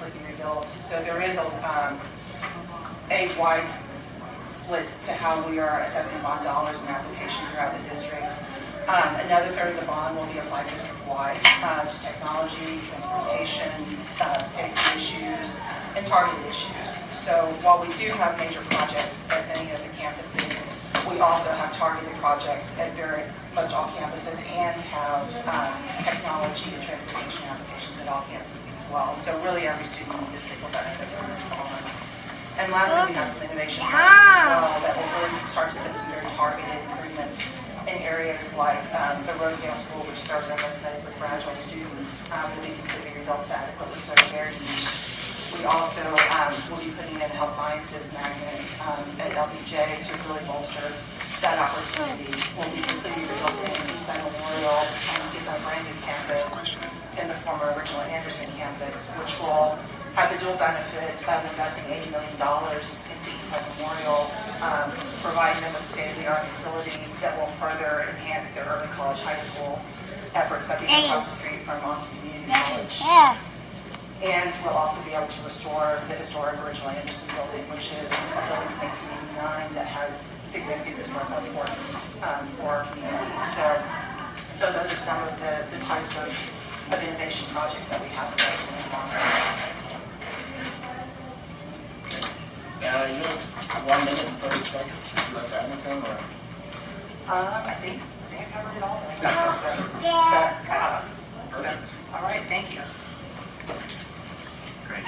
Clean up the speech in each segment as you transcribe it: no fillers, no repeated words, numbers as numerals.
completely rebuilt. So there is a wide split to how we are assessing bond dollars and application throughout the district. Another third of the bond will be applied district-wide to technology, transportation, safety issues, and targeted issues. So while we do have major projects at many of the campuses, we also have targeted projects at most all campuses and have technology and transportation applications at all campuses as well. So really every student in the district will benefit from this bond. And lastly, we have some innovation projects as well that will really start to put some very targeted improvements in areas like the Rosedale School, which serves our most medically fragile students, will be completely rebuilt to adequately serve their needs. We also will be putting in health sciences magnet at LBJ to really bolster that opportunity. We'll be completely rebuilt in the Eastside Memorial and get a brand new campus in the former original Anderson campus, which will have the dual benefit of investing $80 million into Eastside Memorial, providing them with a state-of-the-art facility that will further enhance their early college high school efforts by being across the street from Monson Community College. And we'll also be able to restore the historic original Anderson building, which is a building from 1889 that has significant historical importance for our community. So those are some of the types of innovation projects that we have invested in the long run. You have 1 minute and 30 seconds. Would you like to add anything? Or? I think I covered it all. All right, thank you. Great.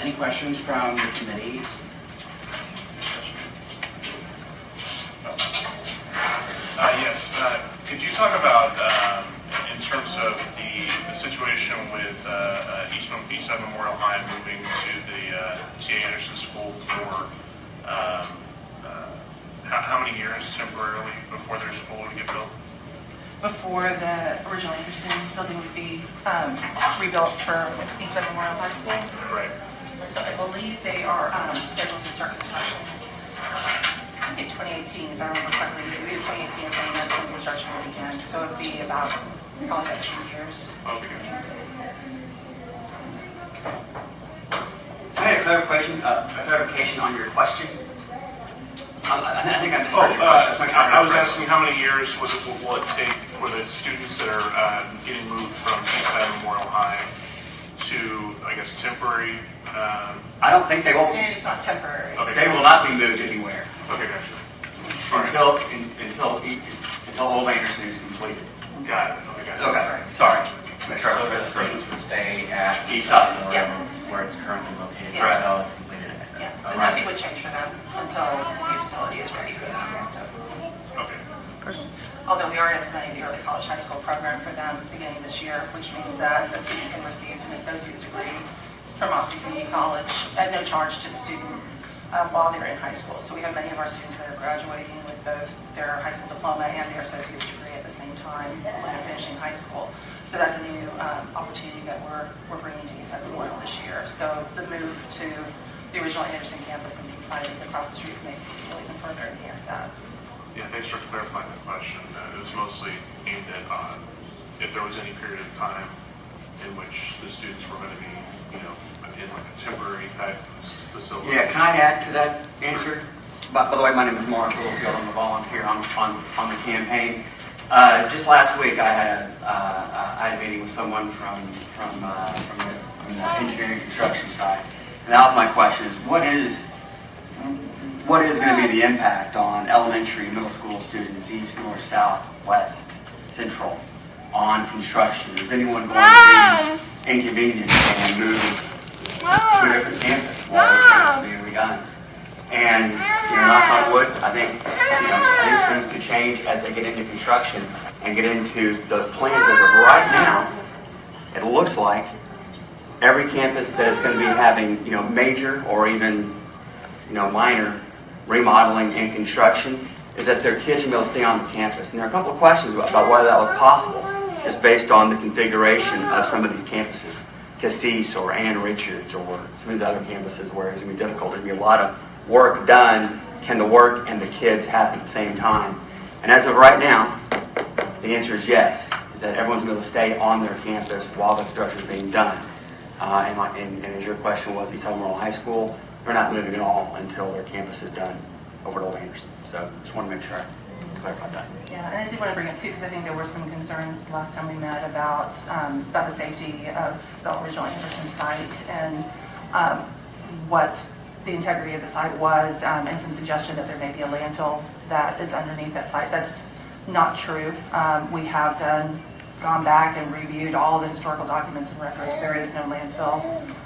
Any questions from the committee? Yes. Could you talk about, in terms of the situation with Eastside Memorial High moving to the T.A. Anderson School for how many years temporarily before their school would get built? Before the original Anderson building would be rebuilt for Eastside Memorial High School. Right. So I believe they are scheduled to start construction. I think in 2018, if I remember correctly, so either 2018 or 2019 construction will begin. So it would be about probably 2 years. Okay. I had a clarification on your question. I think I misheard your question. I was asking how many years will it take for the students that are getting moved from Eastside Memorial High to, I guess, temporary? I don't think they will. And it's not temporary. Okay. They will not be moved anywhere Okay, gotcha. Until Old Anderson is completed. Got it. Okay, got it. Okay. Sorry. Make sure I So read the this students would stay at Eastside. where it's currently located Yeah. until it's completed. Yeah, so nothing would change for them until the new facility is ready for them. So, Okay. although we are implementing the early college high school program for them beginning this year, which means that a student can receive an associate's degree from Austin Community College at no charge to the student while they're in high school. So we have many of our students that are graduating with both their high school diploma and their associate's degree at the same time when they're finishing high school. So that's a new opportunity that we're bringing to Eastside Memorial this year. So the move to the original Anderson campus and being sited across the street from ACC will even further enhance that. Yeah, thanks for clarifying the question. It was mostly aimed at if there was any period of time in which the students were going to be, in like a temporary type facility. Yeah, can I add to that answer? By the way, my name is Mark Littlefield. I'm a volunteer on the campaign. Just last week, I had a meeting with someone from the engineering construction side, and that was my question: is what is going to be the impact on elementary and middle school students, east, north, south, west, central, on construction? Is anyone going to be inconvenienced and move to a different campus while the campus is being redone? And knock on wood, I think things could change as they get into construction and get into those plans. As of right now, it looks like every campus that is going to be having major or even minor remodeling and construction is that their kids will stay on the campus. And there are a couple of questions about whether that was possible, just based on the configuration of some of these campuses, Cassis or Ann Richards or some of these other campuses, where it's going to be difficult. There's going to be a lot of work done. Can the work and the kids happen at the same time? And as of right now, the answer is yes. is that everyone's going to stay on their campus while the construction is being done. And as your question was, East Memorial High School, they're not moving at all until their campus is done over at Old Anderson. So just want to make sure I clarified that. Yeah, and I did want to bring it too, because I think there were some concerns the last time we met about the safety of the original Anderson site and what the integrity of the site was, and some suggestion that there may be a landfill that is underneath that site. That's not true. We have gone back and reviewed all the historical documents and records. There is no landfill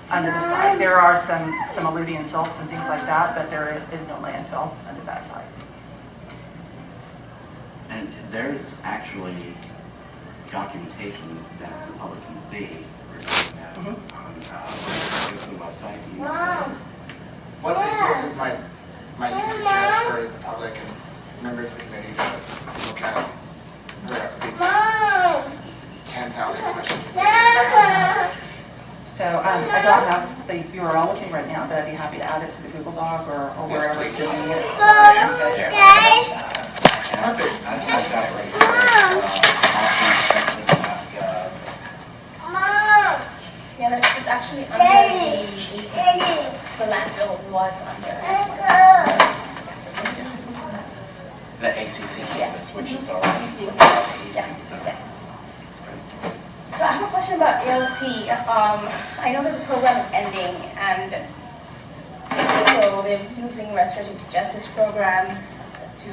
under the site. There are some alluvial silts and things like that, but there is no landfill under that site. And there's actually documentation that the public can see regarding that on the website. Do you know what that is? What resources might you suggest for the public and members of the committee to look at? These 10,000 questions. So I don't have the URL with me right now, but I'd be happy to add it to the Google Doc or wherever it's convenient. Perfect. I've got it right here. Yeah, it's actually under the ACC. The landfill was under The ACC campus, which is our Yeah. So I have a question about ALC. I know that the program is ending, and so they're using restorative justice programs to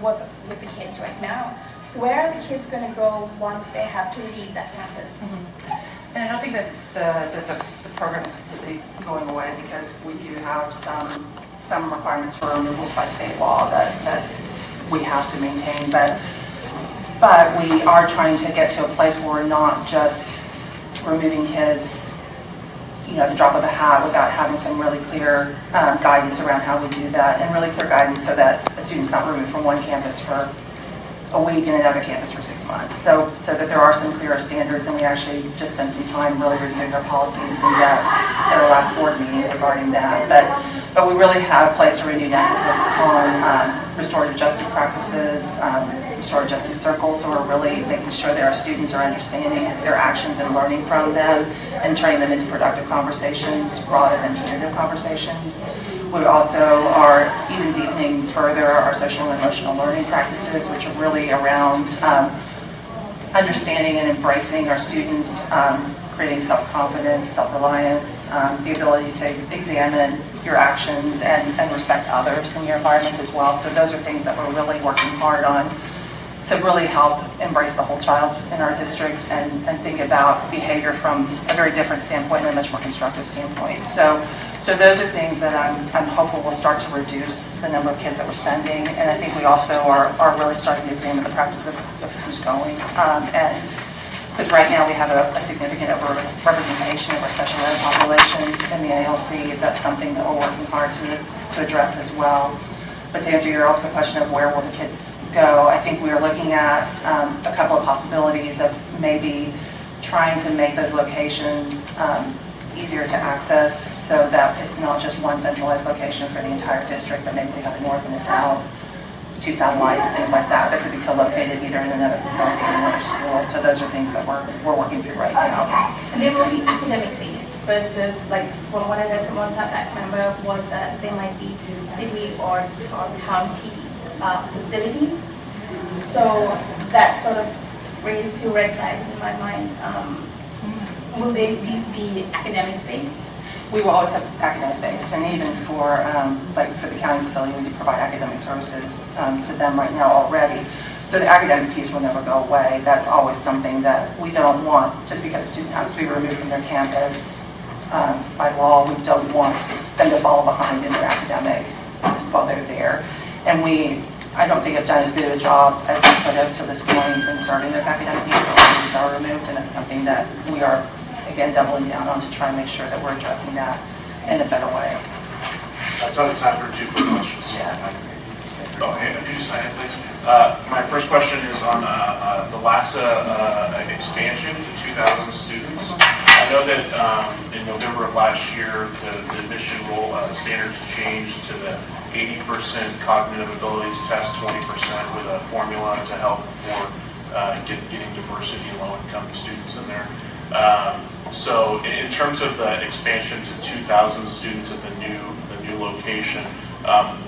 work with the kids right now. Where are the kids going to go once they have to leave that campus? And I don't think that the program is completely going away, because we do have some requirements for removals by state law that we have to maintain. But we are trying to get to a place where we're not just removing kids, at the drop of a hat, without having some really clear guidance around how we do that, and really clear guidance so that a student's not removed from one campus for a week and another campus for 6 months. So that there are some clearer standards, and we actually just spent some time really reviewing our policies in depth at our last board meeting regarding that. But we really have placed a renewed emphasis on restorative justice practices, restorative justice circles, so we're really making sure that our students are understanding their actions and learning from them and turning them into productive conversations rather than punitive conversations. We also are even deepening further our social and emotional learning practices, which are really around understanding and embracing our students, creating self-confidence, self-reliance, the ability to examine your actions and respect others in your environments as well. So those are things that we're really working hard on to really help embrace the whole child in our district and think about behavior from a very different standpoint and a much more constructive standpoint. So those are things that I'm hopeful will start to reduce the number of kids that we're sending. And I think we also are really starting to examine the practice of who's going. And because right now we have a significant overrepresentation of our special ed population in the ALC. That's something that we're working hard to address as well. But to answer your ultimate question of where will the kids go, I think we are looking at a couple of possibilities of maybe trying to make those locations easier to access so that it's not just one centralized location for the entire district, but maybe we have a north and a south, 2 satellites, things like that could be co-located either in another facility or another school. So those are things that we're working through right now. And they will be academic-based versus, like, from what I read from one fact member was that they might be city or county facilities. So that sort of raised a few red flags in my mind. Will these be academic-based? We will always have academic-based, and even for for the county facility, we do provide academic services to them right now already. So the academic piece will never go away. That's always something that we don't want, just because a student has to be removed from their campus by law. We don't want them to fall behind in their academics while they're there. And I don't think have done as good a job as we could have to this point in serving those academic needs when students are removed, and that's something that we are, again, doubling down on to try and make sure that we're addressing that in a better way. I've done time for 2 quick questions. Yeah. Oh, hey, could you sign it, please? My first question is on the LASA expansion to 2,000 students. I know that in November of last year, the admission roll standards changed to the 80% cognitive abilities test, 20% with a formula to help for getting diversity and low-income students in there. So in terms of the expansion to 2,000 students at the new location,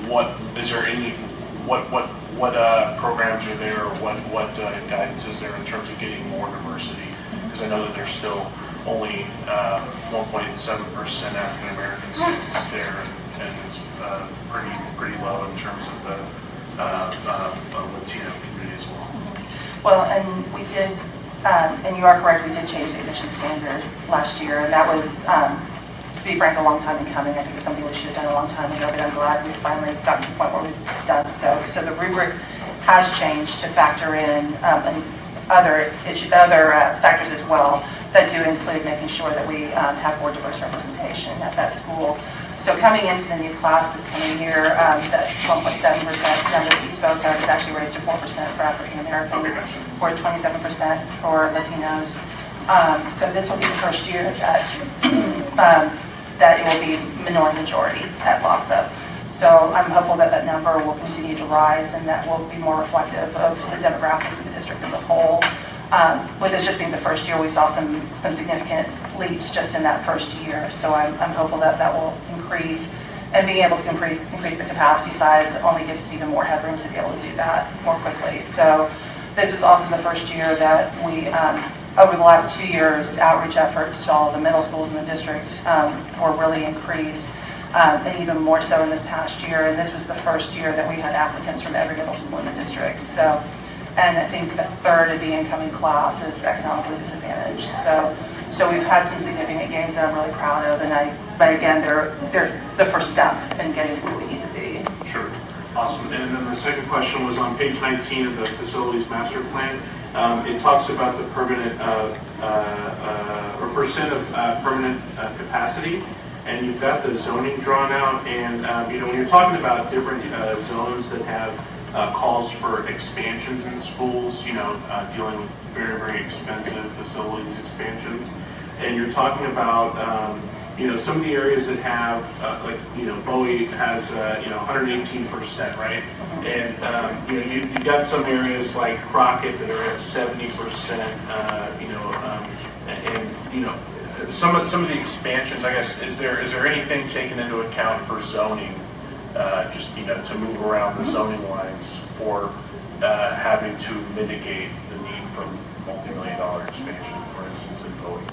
what programs are there, or what guidance is there in terms of getting more diversity? Because I know that there's still only 1.7% African American students there, and it's pretty low in terms of the Latino community as well. Well, and we did, and you are correct, we did change the admission standard last year, and that was, to be frank, a long time in coming. I think it's something we should have done a long time ago, but I'm glad we finally got to the point where we've done so. So the rubric has changed to factor in other factors as well that do include making sure that we have more diverse representation at that school. So coming into the new class this coming year, that 12.7% number that you spoke of is actually raised to 4% for African Americans, or 27% for Latinos. So this will be the first year that it will be minority majority at LASA. So I'm hopeful that that number will continue to rise, and that will be more reflective of the demographics of the district as a whole. With this just being the first year, we saw some significant leaps just in that first year. So I'm hopeful that that will increase, and being able to increase the capacity size only gives us even more headroom to be able to do that more quickly. So this was also the first year that we, over the last 2 years, outreach efforts to all of the middle schools in the district were really increased, and even more so in this past year. And this was the first year that we had applicants from every middle school in the district. So. And I think a third of the incoming class is economically disadvantaged. So we've had some significant gains that I'm really proud of, but again, they're the first step in getting where we need to be. Sure, awesome. And then the second question was on page 19 of the facilities master plan. It talks about the permanent or percent of permanent capacity, and you've got the zoning drawn out. And when you're talking about different zones that have calls for expansions in schools, dealing with very, very expensive facilities expansions. And you're talking about, some of the areas that have, Bowie has, 118%, right? And, you've got some areas like Crockett that are at 70%, some of the expansions, I guess, is there anything taken into account for zoning? Just to move around the zoning lines for having to mitigate the need for multi-million-dollar expansion, for instance, in Bowie.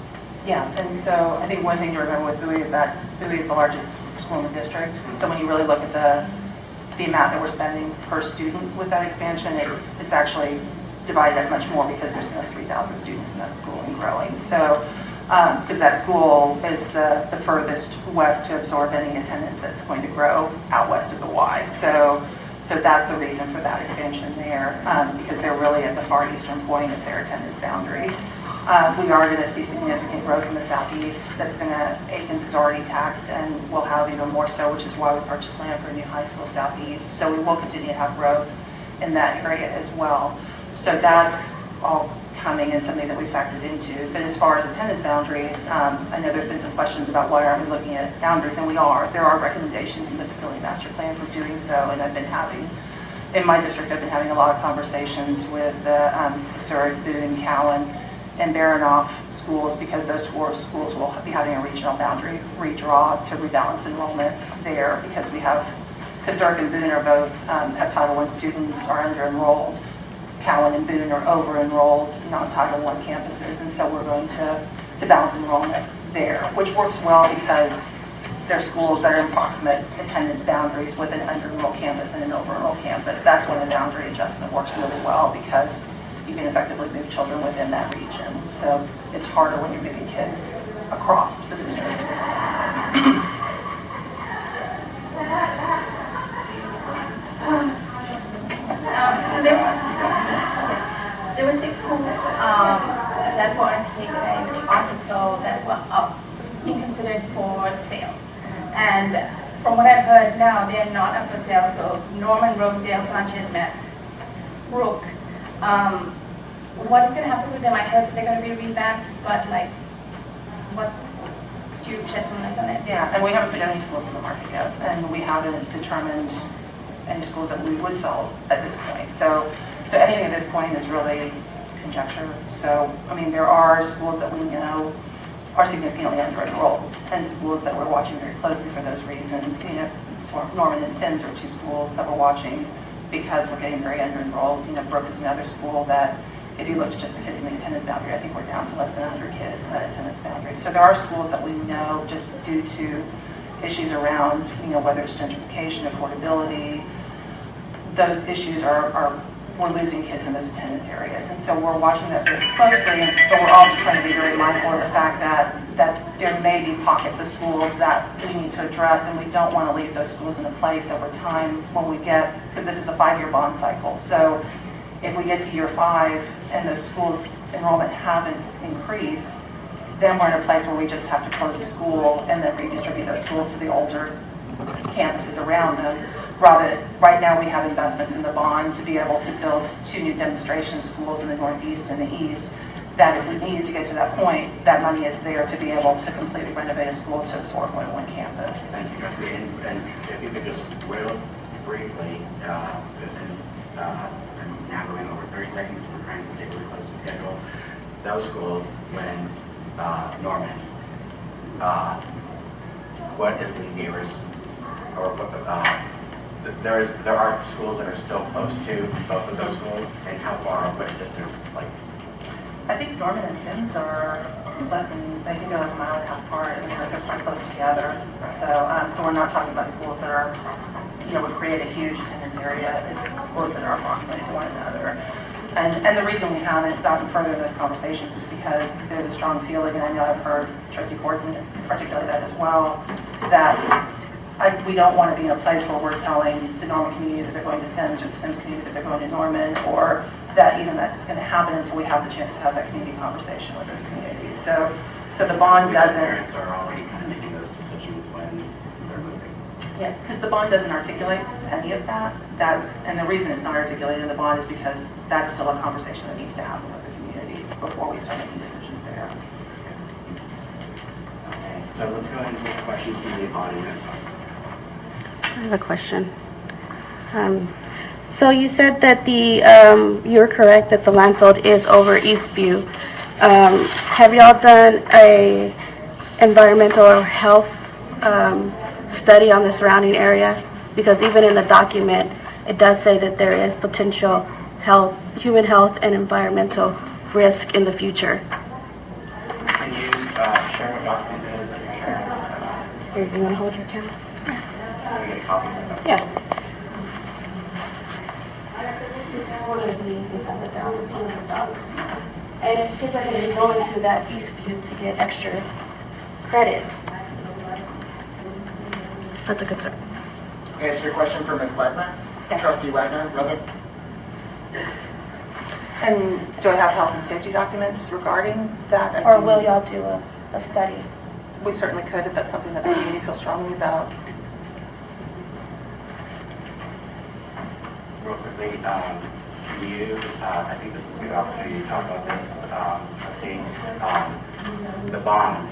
Yeah, and so I think one thing to remember with Bowie is that Bowie is the largest school in the district. So when you really look at the amount that we're spending per student with that expansion, it's actually divided at much more, because there's nearly 3,000 students in that school and growing. So because that school is the furthest west to absorb any attendance that's going to grow out west of the Y. So that's the reason for that expansion there, because they're really at the far eastern point of their attendance boundary. We are going to see significant growth in the southeast. Aikens is already taxed, and will have even more so, which is why we purchased land for a new high school southeast. So we will continue to have growth in that area as well. So that's all coming and something that we factored into. But as far as attendance boundaries, I know there's been some questions about why aren't we looking at boundaries, and we are. There are recommendations in the facility master plan for doing so, and in my district, I've been having a lot of conversations with the Zurich, Boone, Cowan, and Baranoff schools, because those 4 schools will be having a regional boundary redraw to rebalance enrollment there, because Zurich and Boone are both have Title I students, are under-enrolled. Cowan and Boone are over-enrolled, non-Title I campuses, and so we're going to balance enrollment there, which works well because they're schools that are in proximate attendance boundaries with an under-enrolled campus and an over-enrolled campus. That's when the boundary adjustment works really well, because you can effectively move children within that region. So it's harder when you're moving kids across the district. So there were 6 schools that were in the article that were being considered for sale. And from what I've heard now, they're not up for sale. So Norman, Rosedale, Sanchez, Metz, Brook. What is going to happen with them? I heard they're going to be revamped, but could you shed some light on it? Yeah, and we haven't put any schools in the market yet, and we haven't determined any schools that we would sell at this point. So anything at this point is really conjecture. So, I mean, there are schools that we know are significantly under-enrolled, and schools that we're watching very closely for those reasons. You know, Norman and Sims are two schools that we're watching because we're getting very under-enrolled. You know, Brook is another school that, if you look at just the kids in the attendance boundary, I think we're down to less than 100 kids in that attendance boundary. So there are schools that we know, just due to issues around, you know, whether it's gentrification, affordability, those issues we're losing kids in those attendance areas. And so we're watching that very closely, but we're also trying to be very mindful of the fact that there may be pockets of schools that we need to address, and we don't want to leave those schools in a place over time when we get, because this is a 5-year bond cycle. So if we get to year 5 and those schools' enrollment haven't increased, then we're in a place where we just have to close a school and then redistribute those schools to the older campuses around them. Right now we have investments in the bond to be able to build 2 new demonstration schools in the Northeast and the East, that if we needed to get to that point, that money is there to be able to completely renovate a school to absorb one campus. Thank you, Trustee. And if you could just real briefly, and now going over 30 seconds, we're trying to stay really close to schedule. Those schools, when Norman, what is the nearest, or there are schools that are still close to both of those schools, and how far, what distance, like? I think Norman and Sims are less than, I think they're like 1.5 miles apart, and they're quite close together. So we're not talking about schools that are, you know, would create a huge attendance area. It's schools that are approximate to one another. And the reason we haven't gotten further in those conversations is because there's a strong feeling, and I know I've heard Trustee Portman articulate that as well, that we don't want to be in a place where we're telling the Norman community that they're going to Sims, or the Sims community that they're going to Norman, or that even that's going to happen until we have the chance to have that community conversation with those communities. So the bond doesn't. Parents are already kind of making those decisions when they're moving. Yeah, because the bond doesn't articulate any of that. And the reason it's not articulated in the bond is because that's still a conversation that needs to happen with the community before we start making decisions there. Okay, so let's go ahead and take questions from the audience. I have a question. So you said that you're correct that the landfill is over Eastview. Have y'all done a environmental or health study on the surrounding area? Because even in the document, it does say that there is potential human health and environmental risk in the future. Can you share what document it is that you're sharing? Here, you want to hold your camera? Can we get a copy of that? Yeah. It's one of the, it has it down, it's one of the dots. And if kids are going to be going to that Eastview to get extra credit, that's a concern. Okay, so your question for Ms. Wagner? Yes. Trustee Wagner, brother? And do I have health and safety documents regarding that? Or will y'all do a study? We certainly could if that's something that the community feels strongly about. Real quickly, can you, I think this is a good opportunity to talk about this. Trustee, the bond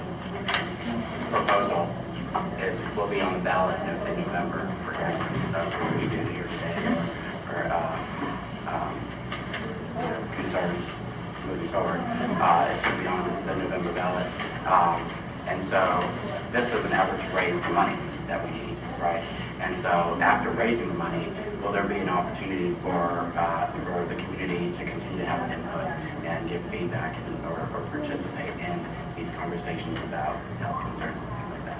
proposal will be on the ballot in November for guidance of we do here today for concerns moving forward. It will be on the November ballot. And so this is an effort to raise the money that we need, right? And so after raising the money, will there be an opportunity for the community to continue to have input and give feedback or participate in these conversations about health concerns and things like that?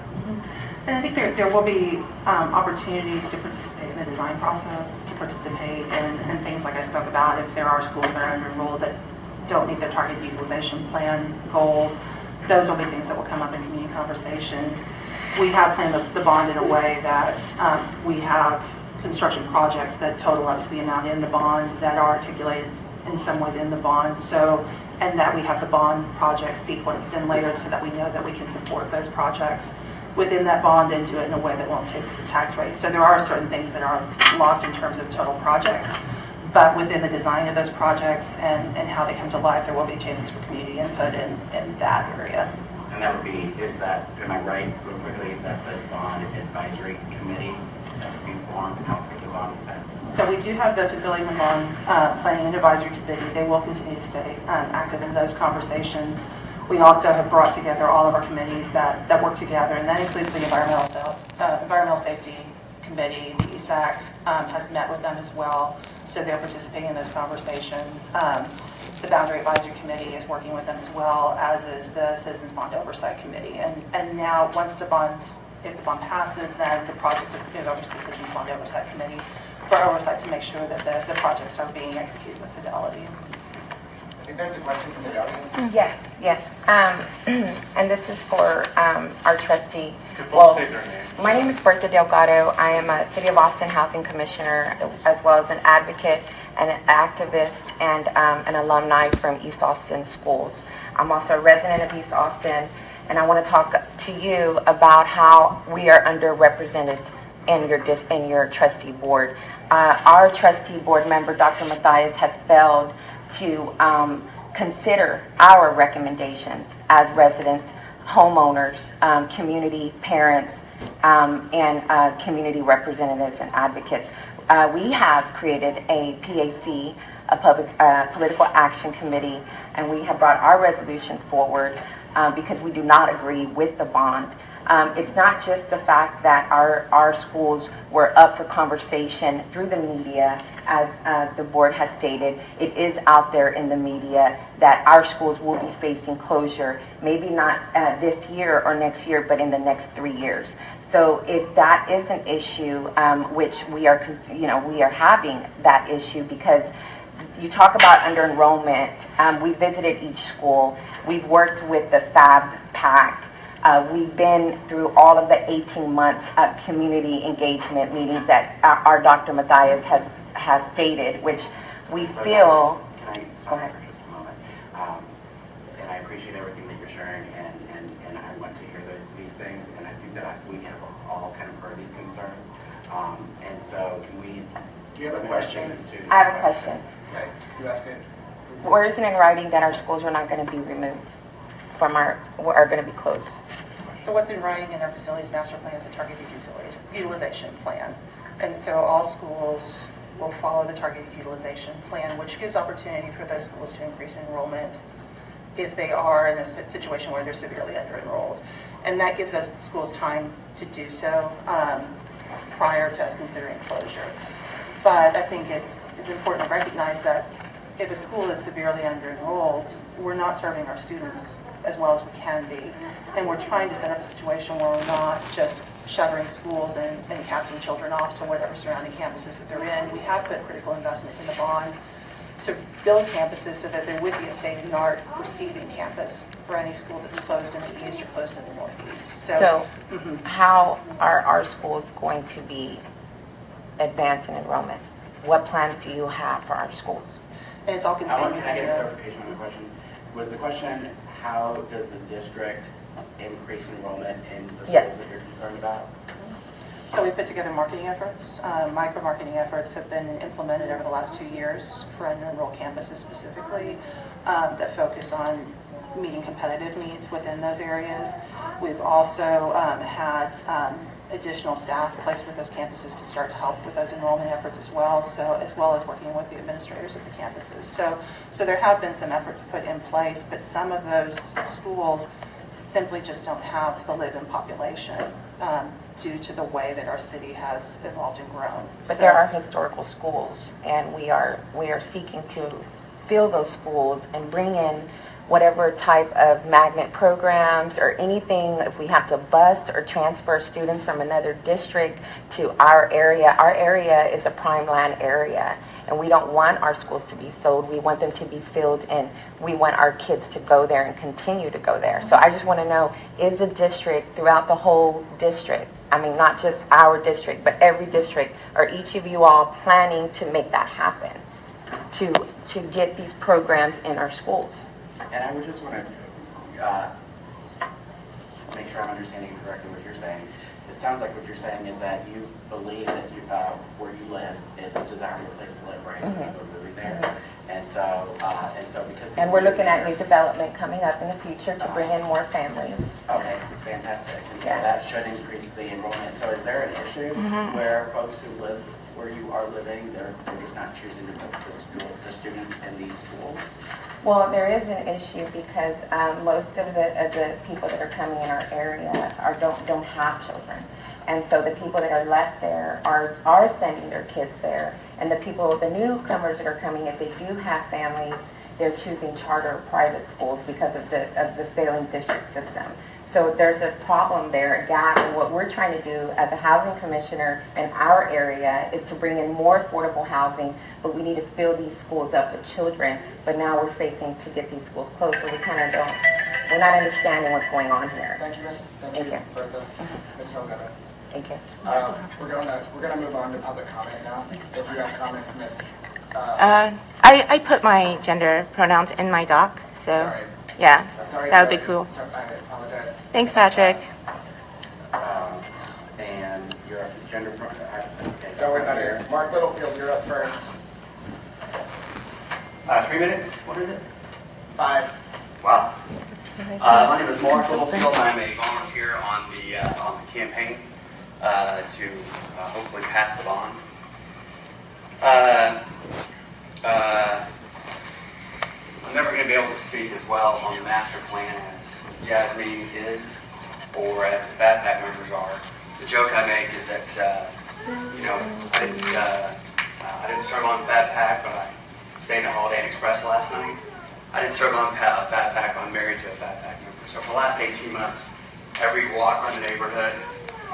And I think there will be opportunities to participate in the design process, to participate in things like I spoke about. If there are schools that are under-enrolled that don't meet their target utilization plan goals, those will be things that will come up in community conversations. We have planned the bond in a way that we have construction projects that total up to the amount in the bond that are articulated in some ways in the bond. So, and that we have the bond projects sequenced and layered so that we know that we can support those projects within that bond and do it in a way that won't take the tax rate. So there are certain things that are locked in terms of total projects, but within the design of those projects and how they come to life, there will be chances for community input in that area. And that would be, am I right, real quickly, that's a bond advisory committee that would be formed after the bond is passed? So we do have the Facilities and Bond Planning and Advisory Committee. They will continue to stay active in those conversations. We also have brought together all of our committees that work together, and that includes the Environmental Safety Committee. The ESAC has met with them as well, so they're participating in those conversations. The Boundary Advisory Committee is working with them as well, as is the Citizens Bond Oversight Committee. And now, if the bond passes, then the project is over to the Citizens Bond Oversight Committee for oversight to make sure that the projects are being executed with fidelity. I think there's a question from the audience. Yes. And this is for our trustee. Could folks state their name? My name is Bertha Delgado. I am a City of Austin Housing Commissioner, as well as an advocate and an activist and an alumni from East Austin schools. I'm also a resident of East Austin, and I want to talk to you about how we are underrepresented in your trustee board. Our trustee board member, Dr. Mathias, has failed to consider our recommendations as residents, homeowners, community parents, and community representatives and advocates. We have created a PAC, a political action committee, and we have brought our resolution forward because we do not agree with the bond. It's not just the fact that our schools were up for conversation through the media, as the board has stated. It is out there in the media that our schools will be facing closure, maybe not this year or next year, but in the next 3 years. So if that is an issue, which we are having that issue, because you talk about under enrollment, we visited each school. We've worked with the FAB PAC. We've been through all of the 18 months of community engagement meetings that our Dr. Mathias has stated, which we feel. Can I stop for just a moment? And I appreciate everything that you're sharing, and I want to hear these things, and I think that we have all kind of heard these concerns. And so can we? Do you have a question? I have a question. Okay, you ask it. Where is it in writing that our schools are not going to be removed from are going to be closed? So what's in writing in our facilities master plan is a targeted utilization plan. And so all schools will follow the targeted utilization plan, which gives opportunity for those schools to increase enrollment if they are in a situation where they're severely under-enrolled. And that gives us schools time to do so prior to us considering closure. But I think it's important to recognize that if a school is severely under-enrolled, we're not serving our students as well as we can be. And we're trying to set up a situation where we're not just shuttering schools and casting children off to whatever surrounding campuses that they're in. We have put critical investments in the bond to build campuses so that there would be a state-of-the-art receiving campus for any school that's closed in the east or closed in the northeast. So How are our schools going to be advancing enrollment? What plans do you have for our schools? and it's all contained Can I get a in clarification on the question? Was the question, how does the district increase enrollment in the schools Yes. that you're concerned about? So we put together marketing efforts. Micro-marketing efforts have been implemented over the last 2 years for under-enrolled campuses specifically that focus on meeting competitive needs within those areas. We've also had additional staff placed with those campuses to start to help with those enrollment efforts as well, as well as working with the administrators of the campuses. So there have been some efforts put in place, but some of those schools simply just don't have the live-in population due to the way that our city has evolved and grown. But there are historical schools, and we are seeking to fill those schools and bring in whatever type of magnet programs or anything, if we have to bus or transfer students from another district to our area. Our area is a prime land area, and we don't want our schools to be sold. We want them to be filled, and we want our kids to go there and continue to go there. So I just want to know, is the district, throughout the whole district, I mean, not just our district, but every district, are each of you all planning to make that happen, to get these programs in our schools? And I would just want to make sure I'm understanding correctly what you're saying. It sounds like what you're saying is that you believe that where you live, it's a desirable place to live, right? So people are moving there. And so because. And we're looking at new development coming up in the future to bring in more families. Okay, fantastic. And so Yeah. that should increase the enrollment. So is there an issue where folks who live where you are living, they're just not choosing to put the students in these schools? Well, there is an issue because most of the people that are coming in our area don't have children. And so the people that are left there are sending their kids there. And the newcomers that are coming, if they do have families, they're choosing charter or private schools because of the failing district system. So there's a problem there, a gap, and what we're trying to do as a housing commissioner in our area is to bring in more affordable housing, but we need to fill these schools up with children, but now we're facing to get these schools closed, so we're not understanding what's going on here. Thank you, Miss. Thank you. Bertha. Ms. Delgado. Thank you. We're gonna move on to public comment now. If you have comments, Miss. I put my gender pronouns in my doc, so Sorry. yeah, Sorry that would be to- cool. Sorry, I apologize. Thanks, Patrick. And your gender. Don't worry about it. Mark Littlefield, you're up first. 3 minutes, what is it? 5. Wow. My name is Mark Littlefield. I'm a volunteer on the campaign to hopefully pass the bond. I'm never going to be able to speak as well on the master plan as Yasmin is, or as the FATPAC members are. The joke I make is that, I didn't serve on FATPAC, but I stayed in a Holiday Inn Express last night. I didn't serve on FATPAC, but I'm married to a FATPAC member. So for the last 18 months, every walk around the neighborhood,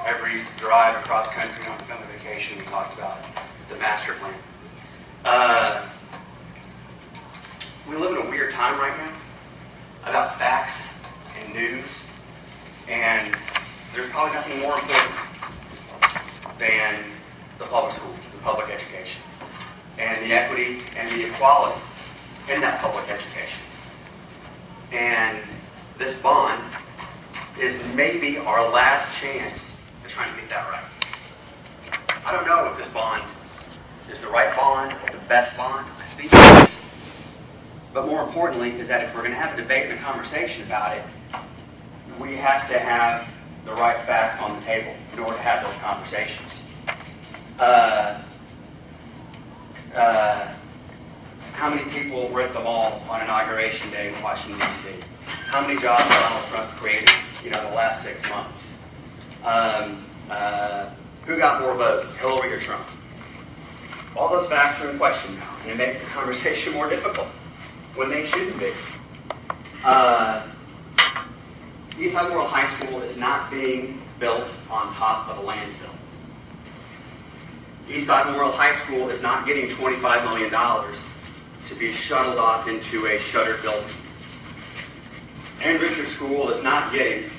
every drive across country on family vacation, we talked about the master plan. We live in a weird time right now about facts and news, and there's probably nothing more important than the public schools, the public education, and the equity and the equality in that public education. And this bond is maybe our last chance at trying to get that right. I don't know if this bond is the right bond or the best bond. I think it is. But more importantly is that if we're going to have a debate and a conversation about it, we have to have the right facts on the table in order to have those conversations. How many people were at the mall on Inauguration Day in Washington, D.C.? How many jobs has Donald Trump created, the last 6 months? Who got more votes, Hillary or Trump? All those facts are in question now, and it makes the conversation more difficult when they shouldn't be. Eastside Memorial High School is not being built on top of a landfill. Eastside Memorial High School is not getting $25 million to be shuttled off into a shuttered building. Ann Richards School is not getting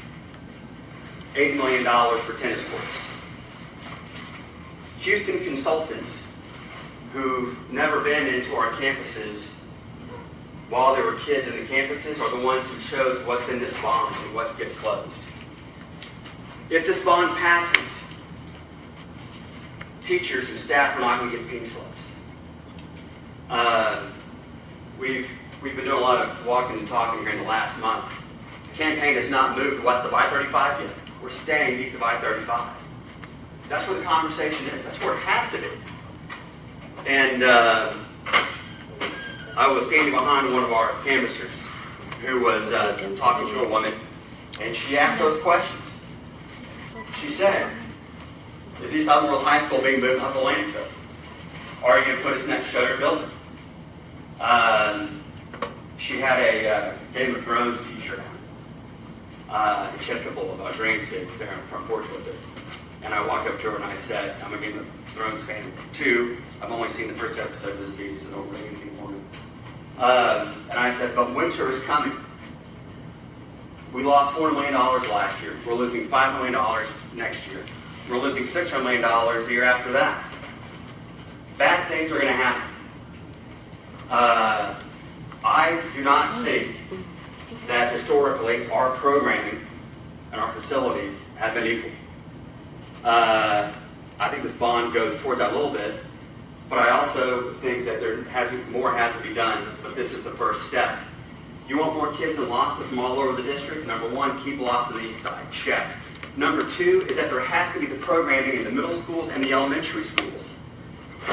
$80 million for tennis courts. Houston consultants who've never been into our campuses while there were kids in the campuses are the ones who chose what's in this bond and what gets closed. If this bond passes, teachers and staff are not going to get pink slips. We've been doing a lot of walking and talking here in the last month. The campaign has not moved west of I-35 yet. We're staying east of I-35. That's where the conversation is. That's where it has to be. And I was standing behind one of our canvassers who was talking to a woman, and she asked those questions. She said, is Eastside Memorial High School being moved off the landfill? Are you going to put us next shuttered building? She had a Game of Thrones t-shirt on. She had a couple of grandkids there in the front porch with it. And I walked up to her and I said, I'm a Game of Thrones fan. 2, I've only seen the first episode of this season, so don't really anything for me. And I said, but winter is coming. We lost $400 million last year. We're losing $5 million next year. We're losing $600 million the year after that. Bad things are going to happen. I do not think that historically our programming and our facilities have been equal. I think this bond goes towards that a little bit, But I also think that more has to be done, but this is the first step. You want more kids in Lawson from all over the district? Number one, keep Lawson on the east side, check. Number two is that there has to be the programming in the middle schools and the elementary schools.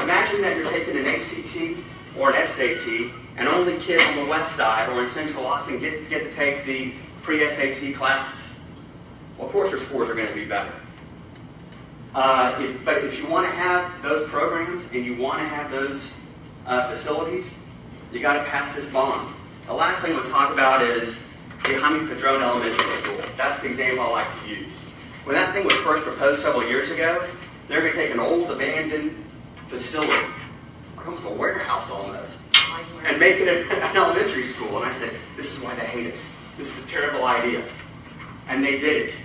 Imagine that you're taking an ACT or an SAT and only kids on the west side or in central Austin get to take the pre-SAT classes. Well, of course your scores are going to be better. But if you want to have those programs and you want to have those facilities, you got to pass this bond. The last thing we'll talk about is the Jaime Padron Elementary School. That's the example I like to use. When that thing was first proposed several years ago, they're going to take an old abandoned facility, almost a warehouse almost, and make it an elementary school. And I said, this is why they hate us. This is a terrible idea. And they did it.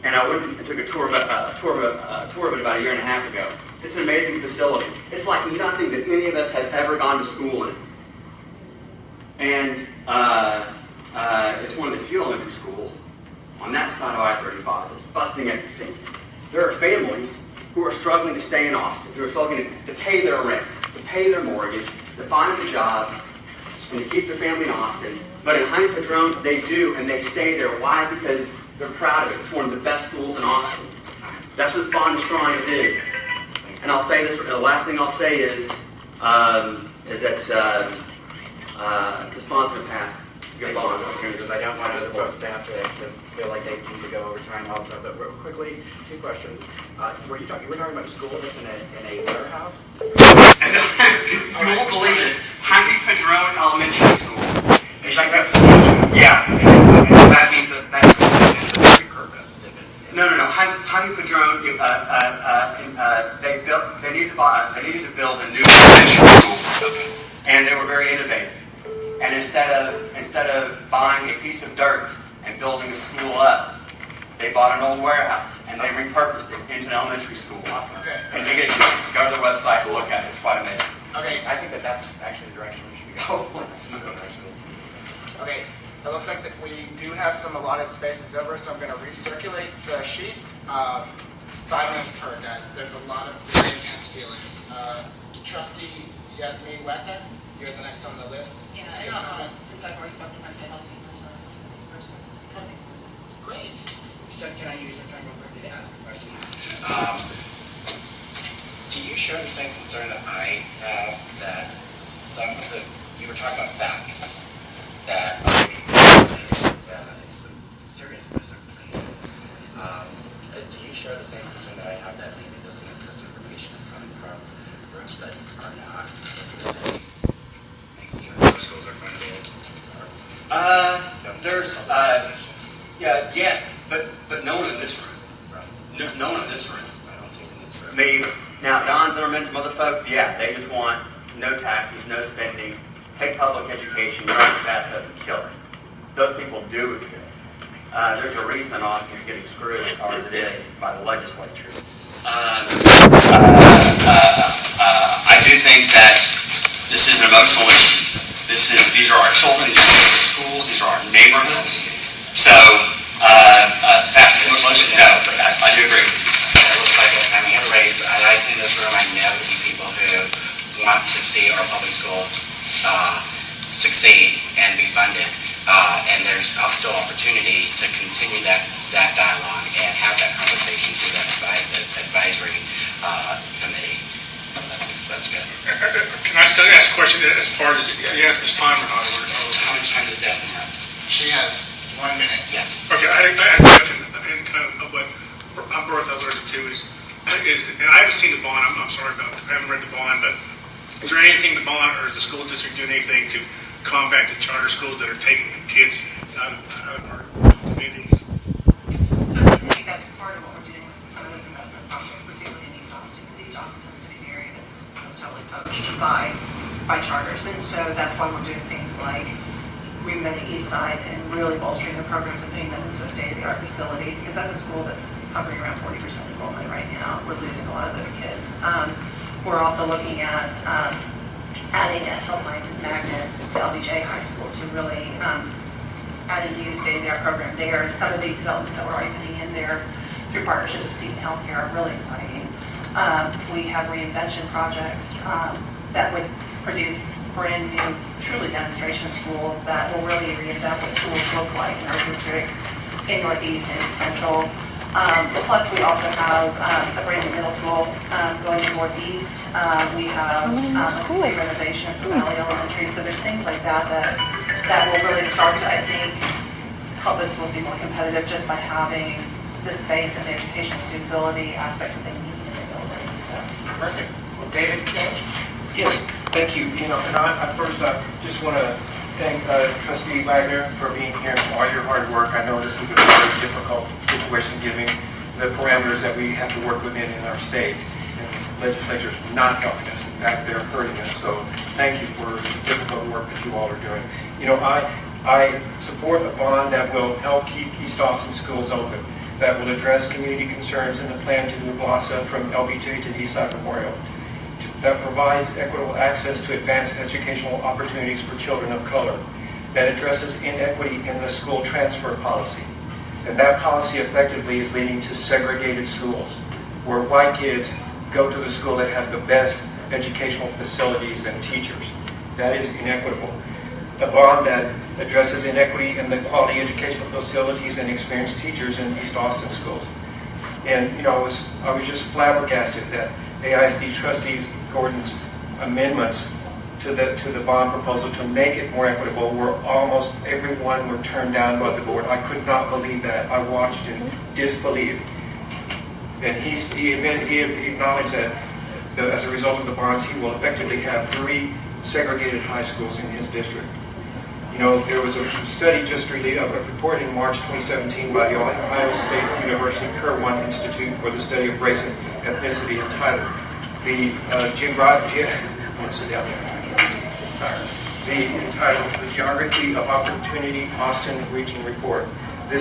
And I went and took a tour of it about a year and a half ago. It's an amazing facility. It's like nothing that any of us have ever gone to school in. And it's one of the few elementary schools on that side of I-35 that's busting at the seams. There are families who are struggling to stay in Austin, who are struggling to pay their rent, to pay their mortgage, to find the jobs, and to keep their family in Austin. But in Jaime Padron, they do, and they stay there. Why? Because they're proud of it. It's one of the best schools in Austin. That's what this bond is trying to do. And I'll say this, the last thing I'll say is that this bond's going to pass. Good bond. Because I don't want other folks to have to feel like they need to go over time also. But real quickly, two questions. You were talking about a school that's in a warehouse? You won't believe this. Jaime Padron Elementary School. It's like that's Yeah. that means that that's the repurposed. No. Jaime Padron, they needed to build a new elementary school, and they were very innovative. And instead of buying a piece of dirt and building a school up, they bought an old warehouse and they repurposed it into an elementary school. Awesome. Okay. And you get to go to their website and look at it. It's quite amazing. Okay, I think that's actually the direction we should be going. Holy smokes. Okay, it looks like that we do have some allotted spaces over, so I'm going to recirculate the sheet. 5 minutes per, guys. There's a lot of very intense feelings. Trustee Yasmin Weka, you're the next on the list. Yeah, I don't know, since I've already spoken about it, I'll see the next person to come next. Great. So can I use your time real quickly to ask a question? Do you share the same concern that I have that some of the, you were talking about facts, that some serious misinformation. Do you share the same concern that I have that maybe this information is coming from groups that are not interested in making sure that schools are funded? Yes, but no one in this room. There's no one in this room. I don't see it in this room. Now, Don Zimmerman, some other folks, yeah, they just want no taxes, no spending, take public education, run the bathtub and kill it. Those people do exist. There's a reason Austin's getting screwed as hard as it is by the legislature. I do think that this is an emotional issue. These are our children, these are our schools, these are our neighborhoods. So, that emotional issue, no, but I do agree with you. It looks like my hand raised. I see in this room, I know people who want to see our public schools succeed and be funded. And there's still opportunity to continue that dialogue and have that conversation through that advisory committee. So that's good. Can I still ask a question as part of it? You ask Ms. Time or not? How much time does Jasmine have? She has 1 minute. Yeah. Okay, I had a question, and kind of what I'm both allergic to is, and I haven't seen the bond. I'm sorry about it. I haven't read the bond, but is there anything the bond or the school district doing anything to combat the charter schools that are taking kids out of our communities? So I think that's part of what we're doing with some of those investment projects, particularly in East Austin, because East Austin tends to be an area that's most heavily poached by charters. And so that's why we're doing things like reinventing the East Side and really bolstering the programs and putting them into a state-of-the-art facility, because that's a school that's hovering around 40% enrollment right now. We're losing a lot of those kids. We're also looking at adding a health sciences magnet to LBJ High School to really add a new state-of-the-art program there. And some of the developments that we're already putting in there through partnerships with Seton Healthcare are really exciting. We have reinvention projects that would produce brand new, truly demonstration schools that will really reinvent what schools look like in our district in Northeast and East Central. Plus, we also have a brand new middle school going to Northeast. We have a complete renovation for Valley Elementary. So there's things like that will really start to, I think, help those schools be more competitive just by having the space and the educational suitability aspects that they need in their buildings. So. Perfect. Well, David King? Yes, thank you. And I first just want to thank Trustee Wagner for being here and for all your hard work. I know this is a very difficult situation given the parameters that we have to work within in our state. And this legislature is not helping us. In fact, they're hurting us. So thank you for the difficult work that you all are doing. I support a bond that will help keep East Austin schools open, that will address community concerns in the plan to move LASA from LBJ to Eastside Memorial, that provides equitable access to advanced educational opportunities for children of color, that addresses inequity in the school transfer policy. And that policy effectively is leading to segregated schools, where white kids go to the school that has the best educational facilities and teachers. That is inequitable. A bond that addresses inequity in the quality educational facilities and experienced teachers in East Austin schools. And I was just flabbergasted that AISD trustees Gordon's amendments to the bond proposal to make it more equitable were almost everyone were turned down by the board. I could not believe that. I watched in disbelief. And he acknowledged that as a result of the bonds, he will effectively have 3 segregated high schools in his district. There was a study just released, a report in March 2017 by the Ohio State University Kirwan Institute for the Study of Race and Ethnicity entitled The Geography of Opportunity Austin Region Report. A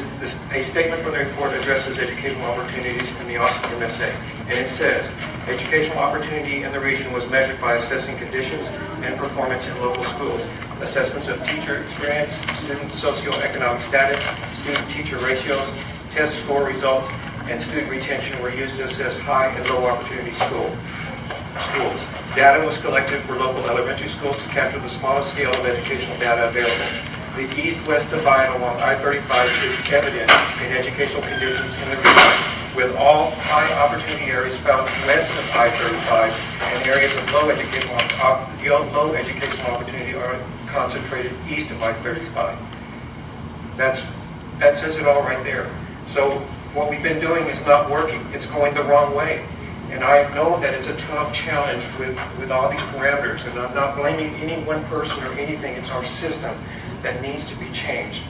statement from the report addresses educational opportunities in the Austin MSA, and it says, educational opportunity in the region was measured by assessing conditions and performance in local schools. Assessments of teacher experience, student socioeconomic status, student-teacher ratios, test score results, and student retention were used to assess high and low opportunity schools. Data was collected for local elementary schools to capture the smallest scale of educational data available. The east-west divide along I-35 is evident in educational conditions in the region, with all high opportunity areas found west of I-35 and areas of low educational opportunity are concentrated east of I-35. That says it all right there. So what we've been doing is not working. It's going the wrong way. And I know that it's a tough challenge with all these parameters, and I'm not blaming any one person or anything. It's our system that needs to be changed,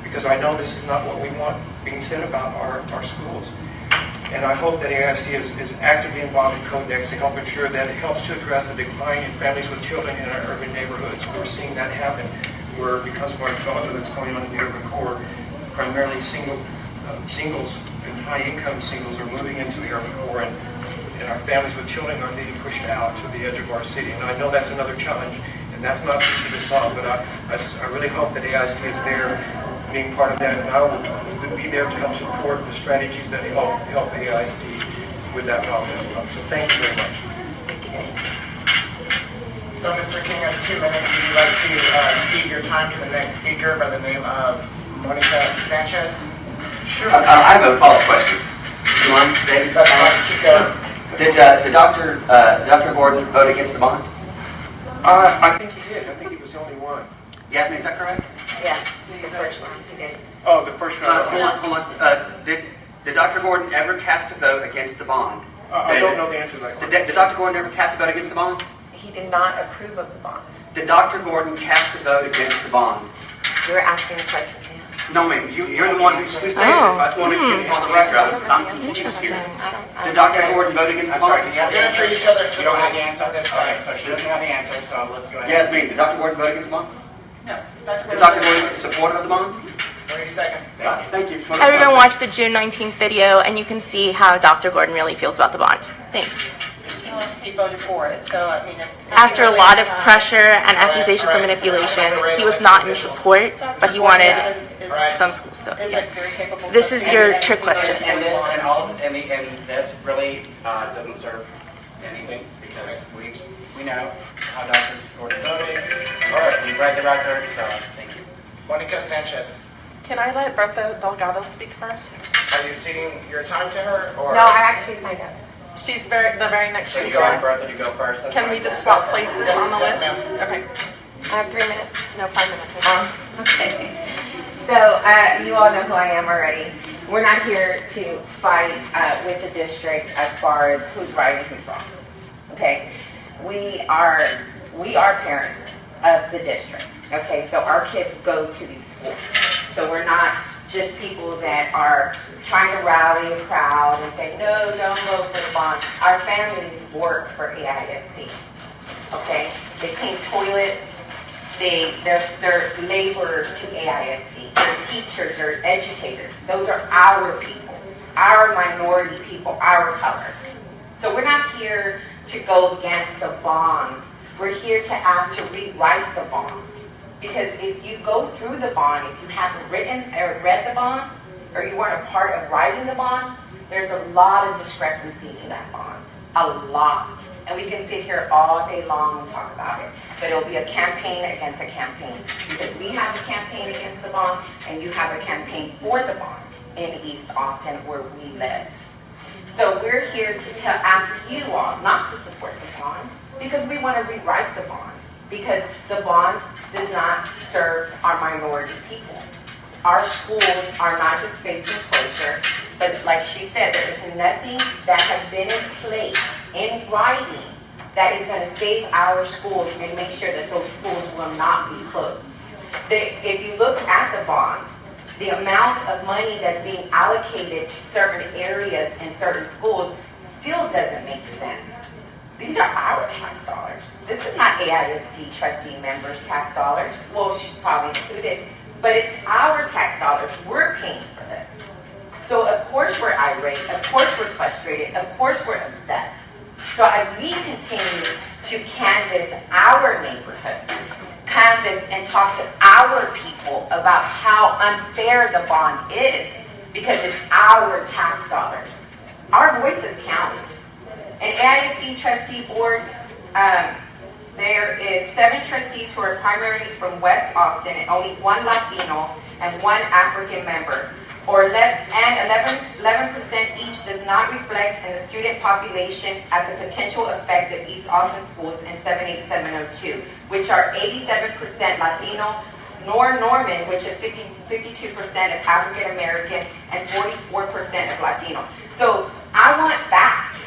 because I know this is not what we want being said about our schools. And I hope that AISD is actively involved in Codex to help ensure that it helps to address the decline in families with children in our urban neighborhoods. We're seeing that happen, where because of our development that's going on in the urban core, primarily singles and high-income singles are moving into the urban core, and our families with children are being pushed out to the edge of our city. And I know that's another challenge, and that's not easy to solve, but I really hope that AISD is there being part of that, and I will be there to help support the strategies that help AISD with that problem as well. So thank you very much. So Mr. King has 2 minutes. Would you like to cede your time to the next speaker by the name of Monica Sanchez? Sure. I have a follow-up question. You want, David? That's fine. Keep going. Did Dr. Gordon vote against the bond? I think he did. I think he was the only one. Yasmin, is that correct? Yeah, the first one, he did. Oh, the first one. Hold on. Did Dr. Gordon ever cast a vote against the bond? I don't know the answer to that question. Did Dr. Gordon ever cast a vote against the bond? He did not approve of the bond. Did Dr. Gordon cast a vote against the bond? You were asking a question to him. No, ma'am. You're the one who stated it. I just want to get this on the record. I'm Interesting. Did Dr. Gordon vote against the bond? We're going to treat each other so you don't have the answer this time. So she doesn't have the answer, so let's go ahead. Yasmin, did Dr. Gordon vote against the bond? No. Is Dr. Gordon in support of the bond? 30 seconds. Thank you. Everyone watch the June 19th video, and you can see how Dr. Gordon really feels about the bond. Thanks. he voted for it, so I mean. After a lot of pressure and accusations of manipulation, he was not in support, but he wanted some schools. So Is yeah. like very capable. This is your trick question. And this really doesn't serve anything, because we know how Dr. Gordon voted, or we've read the record, so thank you. Monica Sanchez, Can I let Bertha Delgado speak first? are you ceding your time to her, or? No, I actually signed up. She's the very next Let's speaker. go on, Bertha, to go first. That's Can fine. we just swap places Yes, on the yes, list? Okay, I have 3 minutes. no, 5 minutes. Okay. Okay. So, you all know who I am already. We're not here to fight with the district as far as who's right and who's wrong. Okay? We are parents of the district. Okay, so our kids go to these schools. So we're not just people that are trying to rally a crowd and say, no, don't vote for the bond. Our families work for AISD. Okay? They clean toilets. They're laborers to AISD. They're teachers, they're educators. Those are our people, our minority people, our color. So we're not here to go against the bond. We're here to ask to rewrite the bond. Because if you go through the bond, if you haven't written or read the bond, or you weren't a part of writing the bond, there's a lot of discrepancy to that bond. A lot. And we can sit here all day long and talk about it. But it'll be a campaign against a campaign. Because we have a campaign against the bond, and you have a campaign for the bond in East Austin where we live. So we're here to ask you all not to support the bond, because we want to rewrite the bond. Because the bond does not serve our minority people. Our schools are not just facing closure, but like she said, there is nothing that has been in place, in writing, that is going to save our schools and make sure that those schools will not be closed. If you look at the bonds, the amount of money that's being allocated to certain areas and certain schools still doesn't make sense. These are our tax dollars. This is not AISD trustee members' tax dollars. Well, she probably included, but it's our tax dollars. We're paying for this. So of course we're irate, of course we're frustrated, of course we're upset. So as we continue to canvass our neighborhood, canvass and talk to our people about how unfair the bond is, because it's our tax dollars, our voices count. An AISD trustee board, there is 7 trustees who are primarily from West Austin, and only 1 Latino and 1 African member, or 11% each does not reflect in the student population at the potential effect of East Austin schools in 78702, which are 87% Latino, nor Norman, which is 52% of African American and 44% of Latino. So I want facts.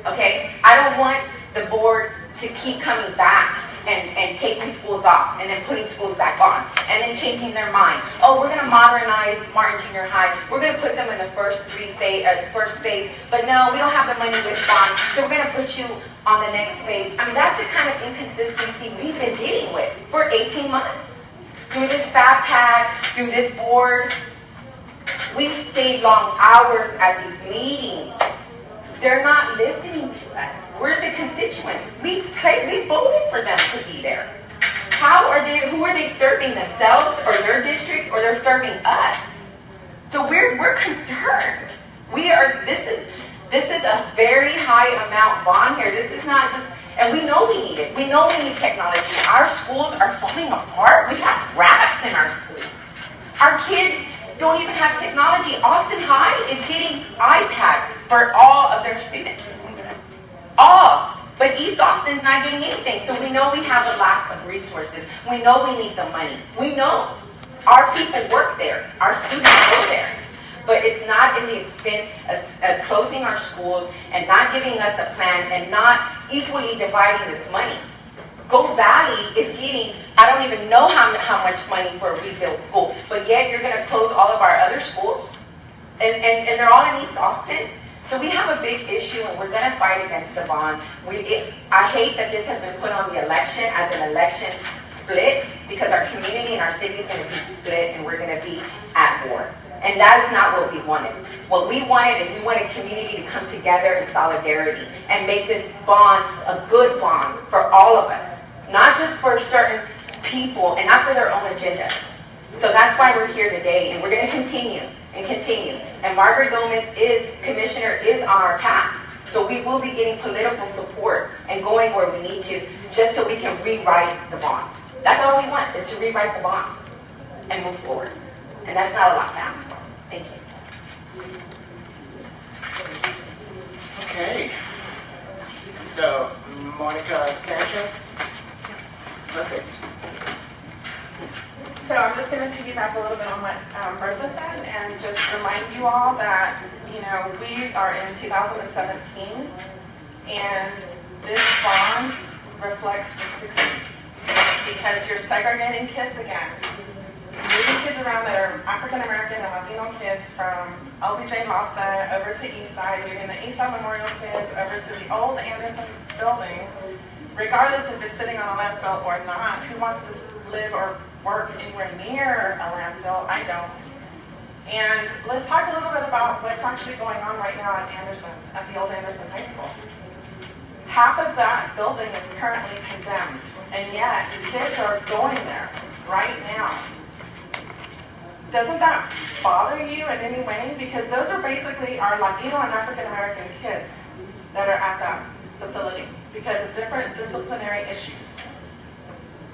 Okay, I don't want the board to keep coming back and taking schools off and then putting schools back on and then changing their mind. Oh, we're going to modernize Martin Junior High. We're going to put them in the first phase, but no, we don't have the money this bond, so we're going to put you on the next phase. I mean, that's the kind of inconsistency we've been dealing with for 18 months. Through this FAB pack, through this board, we've stayed long hours at these meetings. They're not listening to us. We're the constituents. We voted for them to be there. Who are they serving, themselves or their districts, or they're serving us? So we're concerned. This is a very high amount bond here. This is not just, and we know we need it. We know we need technology. Our schools are falling apart. We have rats in our schools. Our kids don't even have technology. Austin High is getting iPads for all of their students. All. But East Austin's not getting anything. So we know we have a lack of resources. We know we need the money. We know. Our people work there. Our students go there. But it's not in the expense of closing our schools and not giving us a plan and not equally dividing this money. Gold Valley is getting, I don't even know how much money for a rebuilt school, but yet you're going to close all of our other schools? And they're all in East Austin? So we have a big issue, and we're going to fight against the bond. I hate that this has been put on the election as an election split, because our community and our city is going to be split, and we're going to be at war. And that is not what we wanted. What we wanted is we wanted community to come together in solidarity and make this bond a good bond for all of us, not just for certain people and not for their own agendas. So that's why we're here today, and we're going to continue and continue. And Margaret Gomez Commissioner is on our path. So we will be getting political support and going where we need to, just so we can rewrite the bond. That's all we want, is to rewrite the bond and move forward. And that's not a lot to ask for. Thank you. Okay. So, Monica Sanchez. Perfect. So I'm just going to piggyback a little bit on what Bertha said and just remind you all that, we are in 2017 and this bond reflects the 60s because you're segregating kids again. Moving kids around that are African American and Latino kids from LBJ LASA over to Eastside, moving the Eastside Memorial kids over to the old Anderson building, regardless if it's sitting on a landfill or not. Who wants to live or work anywhere near a landfill? I don't. And let's talk a little bit about what's actually going on right now at Anderson, at the old Anderson High School. Half of that building is currently condemned, and yet kids are going there right now. Doesn't that bother you in any way? Because those are basically our Latino and African American kids that are at that facility because of different disciplinary issues.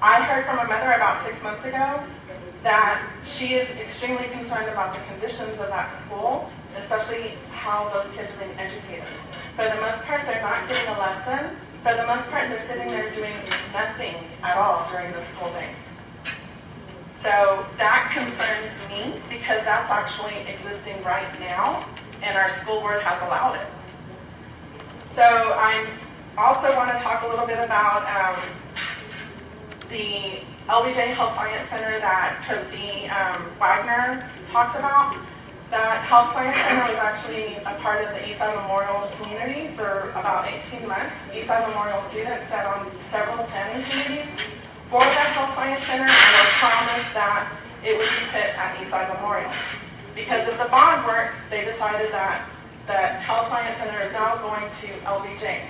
I heard from a mother about 6 months ago that she is extremely concerned about the conditions of that school, especially how those kids are being educated. For the most part, they're not getting a lesson. For the most part, they're sitting there doing nothing at all during the school day. So that concerns me because that's actually existing right now, and our school board has allowed it. So I also want to talk a little bit about the LBJ Health Science Center that Trustee Wagner talked about. That Health Science Center was actually a part of the Eastside Memorial community for about 18 months. Eastside Memorial students sat on several planning committees for that Health Science Center and were promised that it would be put at Eastside Memorial. Because of the bond work, they decided that Health Science Center is now going to LBJ.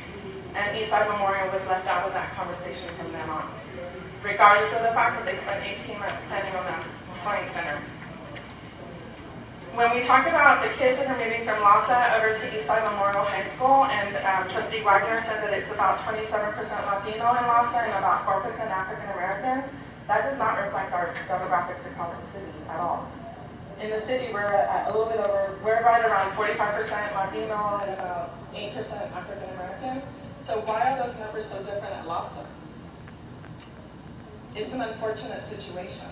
And Eastside Memorial was left out of that conversation from then on, regardless of the fact that they spent 18 months planning on that science center. When we talk about the kids that are moving from LASA over to Eastside Memorial High School, and Trustee Wagner said that it's about 27% Latino in LASA and about 4% African American, that does not reflect our demographics across the city at all. In the city, we're at a little bit over, we're right around 45% Latino and about 8% African American. So why are those numbers so different at LASA? It's an unfortunate situation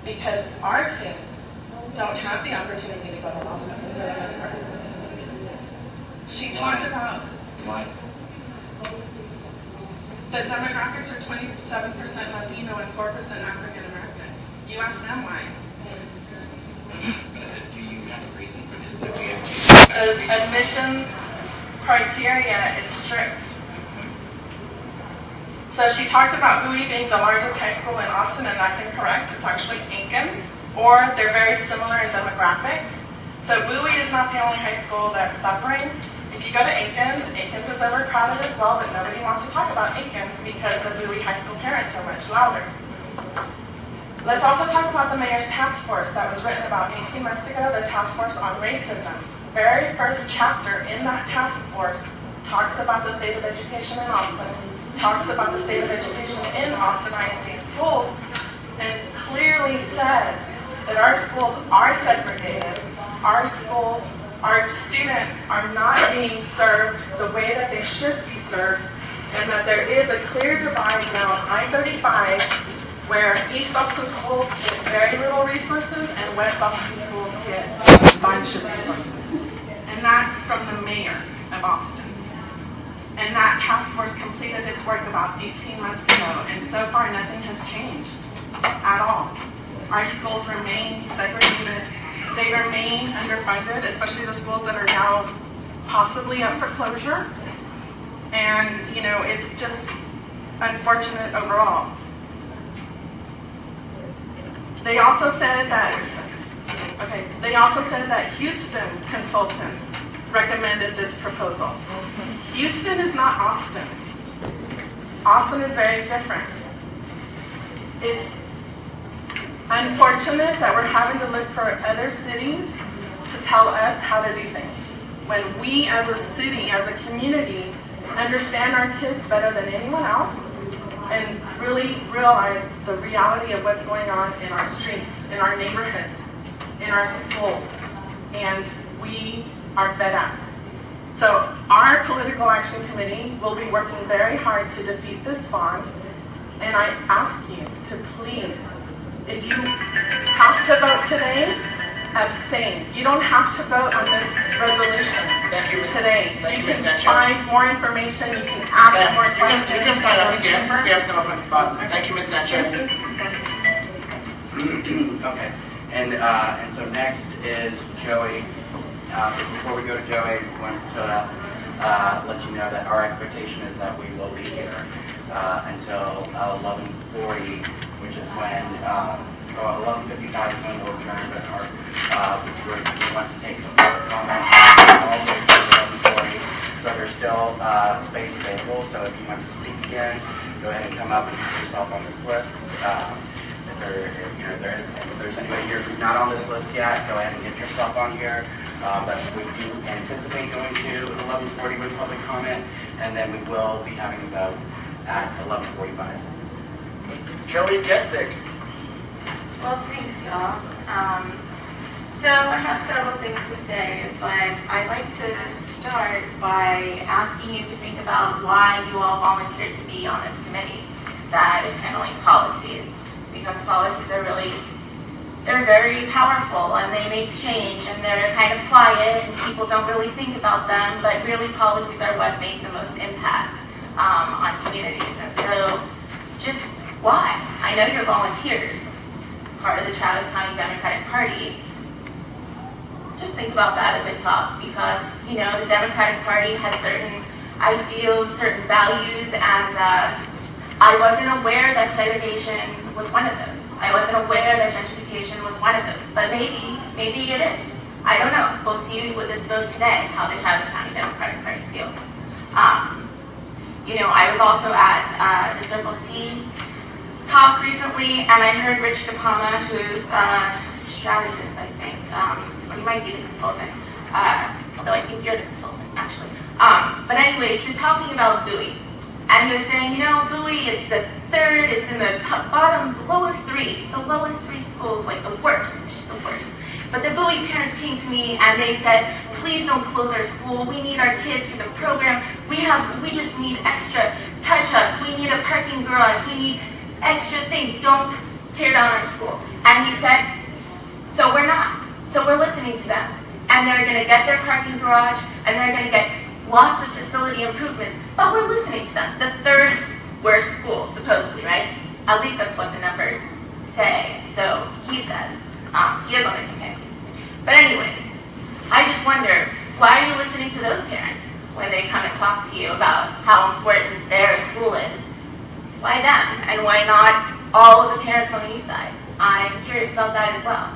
because our kids don't have the opportunity to go to LASA for the most part. She talked about the demographics are 27% Latino and 4% African American. You ask them why. Do you have a reason for this? The admissions criteria is strict. So she talked about Bowie being the largest high school in Austin, and that's incorrect. It's actually Aiken's, or they're very similar in demographics. So Bowie is not the only high school that's suffering. If you go to Aiken's is overcrowded as well, but nobody wants to talk about Aiken's because the Bowie high school parents are much louder. Let's also talk about the mayor's task force that was written about 18 months ago, the task force on racism. Very first chapter in that task force talks about the state of education in Austin, talks about the state of education in Austin ISD schools, and clearly says that our schools are segregated, our schools, our students are not being served the way that they should be served, and that there is a clear divide now on I-35 where East Austin schools get very little resources and West Austin schools get a bunch of resources. And that's from the mayor of Austin. And that task force completed its work about 18 months ago, and so far nothing has changed at all. Our schools remain segregated. They remain underfunded, especially the schools that are now possibly up for closure. And, it's just unfortunate overall. They also said that, Okay, they also said that Houston consultants recommended this proposal. Houston is not Austin. Austin is very different. It's unfortunate that we're having to look for other cities to tell us how to do things. When we as a city, as a community, understand our kids better than anyone else and really realize the reality of what's going on in our streets, in our neighborhoods, in our schools, and we are fed up. So our political action committee will be working very hard to defeat this bond, and I ask you to please, if you have to vote today, abstain. You don't have to vote on this resolution today. Thank you, You Ms. can Sanchez. find more information, you can ask more questions. You can sign up again, because we have some open spots. Thank you, Ms. Sanchez. Okay, and so next is Joey. Before we go to Joey, we want to let you know that our expectation is that we will be here until 11:40, which is when 11:55 is when we'll adjourn, but we want to take the public comment all the way to 11:40. So there's still space available. So if you want to speak again, go ahead and come up and put yourself on this list. If there's anybody here who's not on this list yet, go ahead and get yourself on here. But we do anticipate going to 11:40 with public comment, and then we will be having a vote at 11:45. Joey Getzik. Well, thanks, y'all. So I have several things to say, but I'd like to start by asking you to think about why you all volunteered to be on this committee that is handling policies. Because policies are they're very powerful and they make change and they're kind of quiet and people don't really think about them, but really policies are what make the most impact on communities. And so just why? I know you're volunteers, part of the Travis County Democratic Party. Just think about that as I talk, because the Democratic Party has certain ideals, certain values, and I wasn't aware that segregation was one of those. I wasn't aware that gentrification was one of those, but maybe it is. I don't know. We'll see with this vote today how the Travis County Democratic Party feels. I was also at the Circle C talk recently, and I heard Rich DePalma, who's a strategist, I think, or he might be the consultant, although I think you're the consultant, actually. But anyways, he was talking about Bowie. And he was saying, Bowie, it's the third, it's in the bottom, the lowest three schools, like the worst, it's just the worst. But the Bowie parents came to me and they said, please don't close our school. We need our kids for the program. We just need extra touch-ups. We need a parking garage. We need extra things. Don't tear down our school. And he said, so we're not. So we're listening to them. And they're going to get their parking garage and they're going to get lots of facility improvements, but we're listening to them. The third worst school, supposedly, right? At least that's what the numbers say. So he says. He is on the campaign team. But anyways, I just wonder, why are you listening to those parents when they come and talk to you about how important their school is? Why them? And why not all of the parents on the east side? I'm curious about that as well.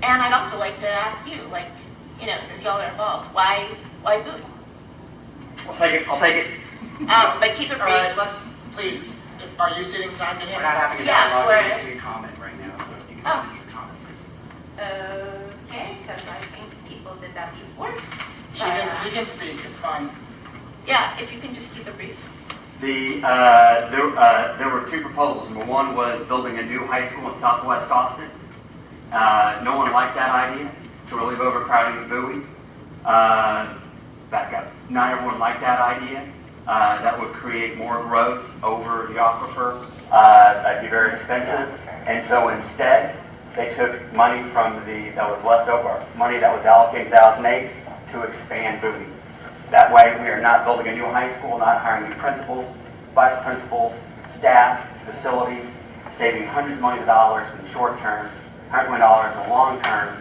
And I'd also like to ask you, since y'all are involved, why Bowie? I'll take it. But keep it brief. All right, please. Are you ceding time to him? We're not having a dialogue. We're making a comment right now, so if you can finish your comment, please. Okay, because I think people did that before. He can speak, it's fine. Yeah, if you can just keep it brief. There were two proposals. Number one was building a new high school in Southwest Austin. No one liked that idea to relieve overcrowding of Bowie. Back up. Not everyone liked that idea. That would create more growth over the aquifer. That'd be very expensive. And so instead, they took money that was left over, money that was allocated in 2008 to expand Bowie. That way, we are not building a new high school, not hiring new principals, vice principals, staff, facilities, saving hundreds of millions of dollars in the short term, hundreds of millions of dollars in the long term,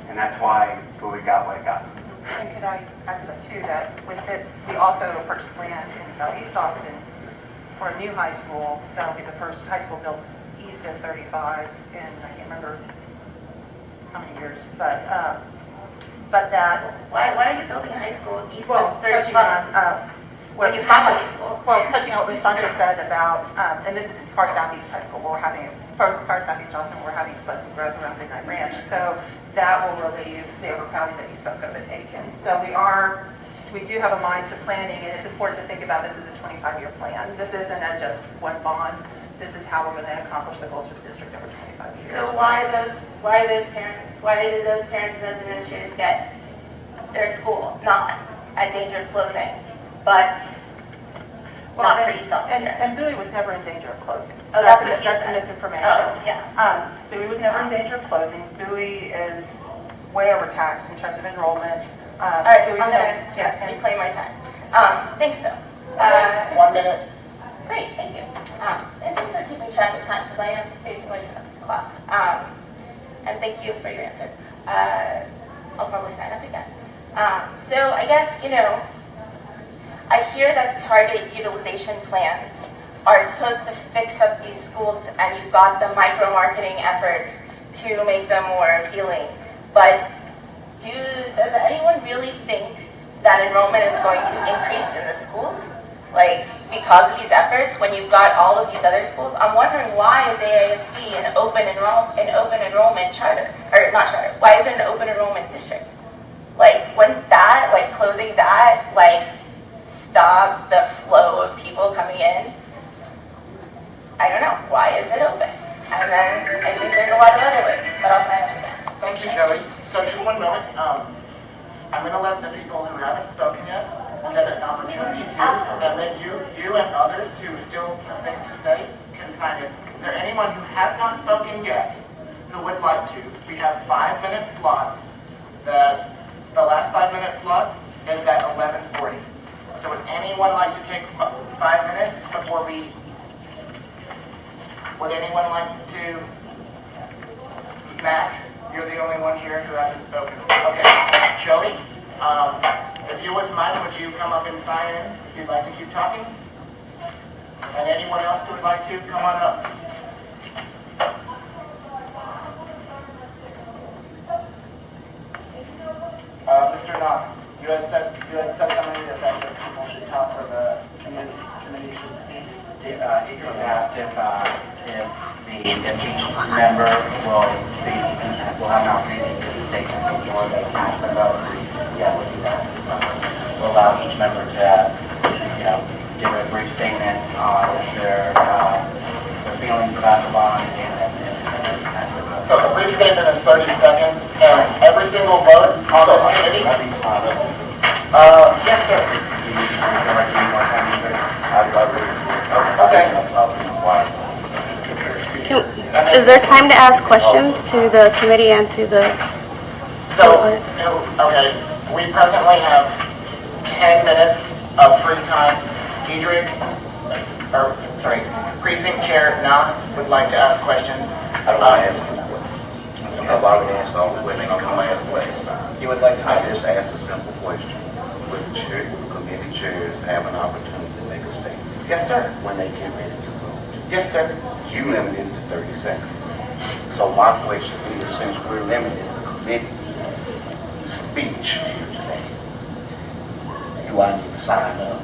and that's why Bowie got what it got. And could I add to that too, that with it, we also purchased land in southeast Austin for a new high school. That'll be the first high school built east of 35, and I can't remember how many years, but that. Why are you building a high school east Well, of touching 35? on, what When you Ms. have high Sanchez, school. well, touching on what Ms. Sanchez said about, and this is in Far Southeast High School, where we're having, Far Southeast Austin, we're having explosive growth around Midnight Ranch. So that will relieve the overcrowding that you spoke of at Aikens. So we do have a mind to planning, and it's important to think about this as a 25-year plan. This isn't just one bond. This is how we're going to accomplish the goals for the district over 25 years. So why those parents? Why did those parents and those administrators get their school not at danger of closing, but not for East Austin And parents? Bowie was never in danger of closing. Oh, that's what he That's said. misinformation. Oh, yeah. Bowie was never in danger of closing. Bowie is way overtaxed in terms of enrollment. All right, I'm Bowie's gonna no- just yeah, reclaim my time. Thanks though. 1 minute. Great, thank you. And thanks for keeping track of time, because I am basically for the clock. And thank you for your answer. I'll probably sign up again. So I guess, I hear that the target utilization plans are supposed to fix up these schools, and you've got the micro-marketing efforts to make them more appealing. But does anyone really think that enrollment is going to increase in the schools? Like, because of these efforts, when you've got all of these other schools? I'm wondering, why is AISD an open enrollment charter, or not charter, why is it an open enrollment district? Like, wouldn't that, closing that, stop the flow of people coming in? I don't know, why is it open? And then, I think there's a lot of other ways, but I'll sign up again. Thank you, Joey. So just 1 moment. I'm going to let the people who haven't spoken yet get an opportunity to, and then you and others who still have things to say can sign in. Is there anyone who has not spoken yet who would like to? We have 5-minute slots. The last 5-minute slot is at 11:40. So would anyone like to take 5 minutes before we? Would anyone like to? Mac, you're the only one here who hasn't spoken. Okay, Joey, if you wouldn't mind, would you come up and sign in if you'd like to keep talking? And anyone else who would like to, come on up. Mr. Knox, you had said something to the effect that people should talk or the committee should speak. Adrian asked if each member will have an opportunity to give a statement before they cast their vote. Yeah, we'll do that. We'll allow each member to, give a brief statement on their feelings about the bond and cast their vote. So the brief statement is 30 seconds, and every single vote on this committee? Yes, sir. Okay. Is there time to ask questions to the committee and to the? Okay, we presently have 10 minutes of free time. Precinct Chair Knox would like to ask questions. I don't want to ask you because I would ask all the questions I'm going to ask questions. You would like to? I just asked a simple question. Will the committee chairs have an opportunity to make a statement? Yes, sir. When they get ready to vote? Yes, sir. You limited to 30 seconds. So my question is, since we're limited to the committee's speech here today, do I need to sign up?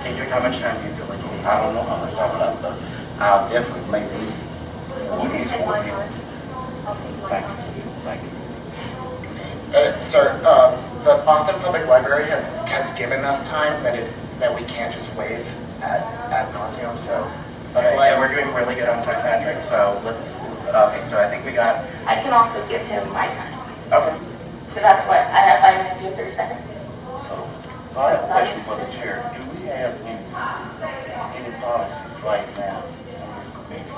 Adrian, how much time do you feel like you need? I don't know how much time I have, but I'll definitely make it for these 4 people. Thank you. Sir, the Boston Public Library has given us time that we can't just waive ad nauseum, so that's why we're doing really good on time, Patrick, so so I think we got. I can also give him my time. Okay. So that's what, I have 5 minutes, you have 30 seconds. So I have a question for the chair. Do we have any policies right now in this committee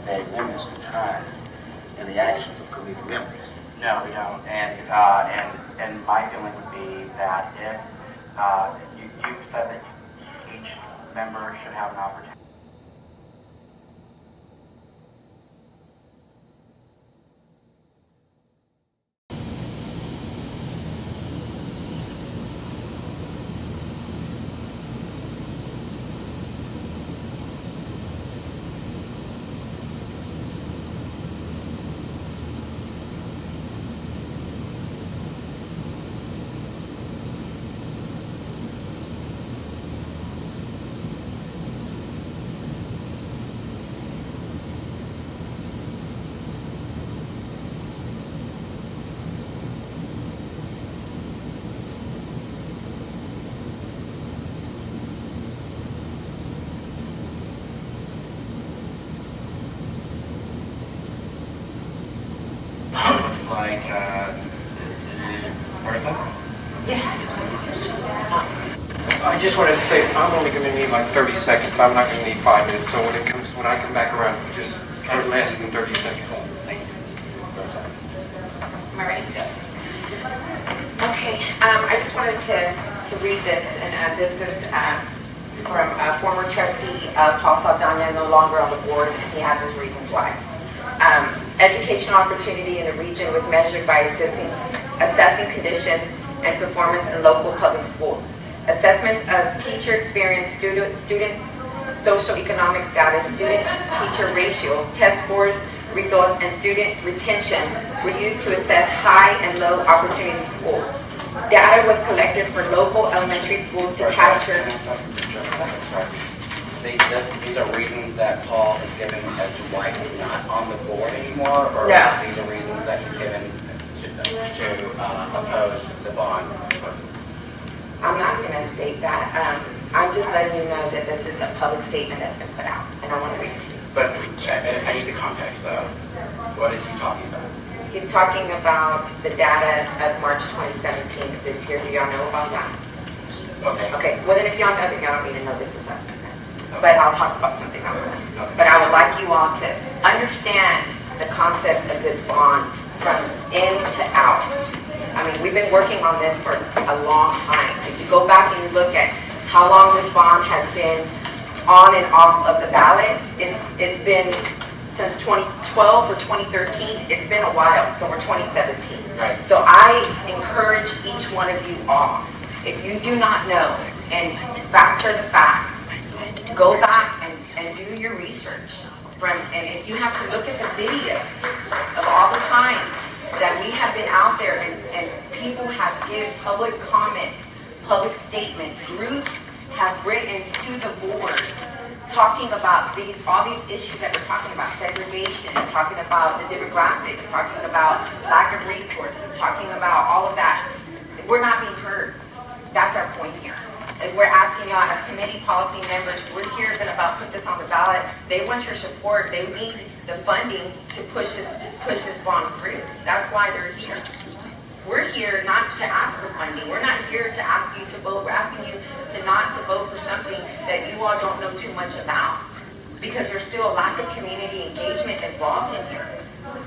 that limits the time and the actions of committee members? No, we don't. And my feeling would be that if you've said that each member should have an opportunity. like, Bertha? I just wanted to say, I'm only going to need like 30 seconds. I'm not going to need 5 minutes. So when I come back around, just less than 30 seconds. Am I ready? Okay, I just wanted to read this, and this was from former trustee Paul Saldana, no longer on the board, and he has his reasons why. Educational opportunity in the region was measured by assessing conditions and performance in local public schools. Assessments of teacher experience, student socioeconomic status, student-teacher ratios, test scores, results, and student retention were used to assess high and low opportunity schools. Data was collected for local elementary schools to capture. These are reasons that Paul has given as to why he's not on the board anymore, or No. these are reasons that he's given to oppose the bond? I'm not going to state that. I'm just letting you know that this is a public statement that's been put out, and I want to read it to you. But I need the context though. What is he talking about? He's talking about the data of March 2017 of this year. Do y'all know about that? Okay. Okay, well then if y'all know, then y'all don't need to know this assessment then. But I'll talk about something else then. But I would like you all to understand the concept of this bond from in to out. I mean, we've been working on this for a long time. If you go back and you look at how long this bond has been on and off of the ballot, it's been since 2012 or 2013. It's been a while, so we're 2017. Right. So I encourage each one of you all, if you do not know, and facts are the facts, go back and do your research. And if you have to look at the videos of all the times that we have been out there and people have given public comments, public statement, groups have written to the board talking about all these issues that we're talking about, segregation, talking about the demographics, talking about lack of resources, talking about all of that. We're not being heard. That's our point here. As we're asking y'all as committee policy members, we're here going to about put this on the ballot. They want your support. They need the funding to push this bond through. That's why they're here. We're here not to ask for funding. We're not here to ask you to vote. We're asking you not to vote for something that you all don't know too much about, because there's still a lack of community engagement involved in here.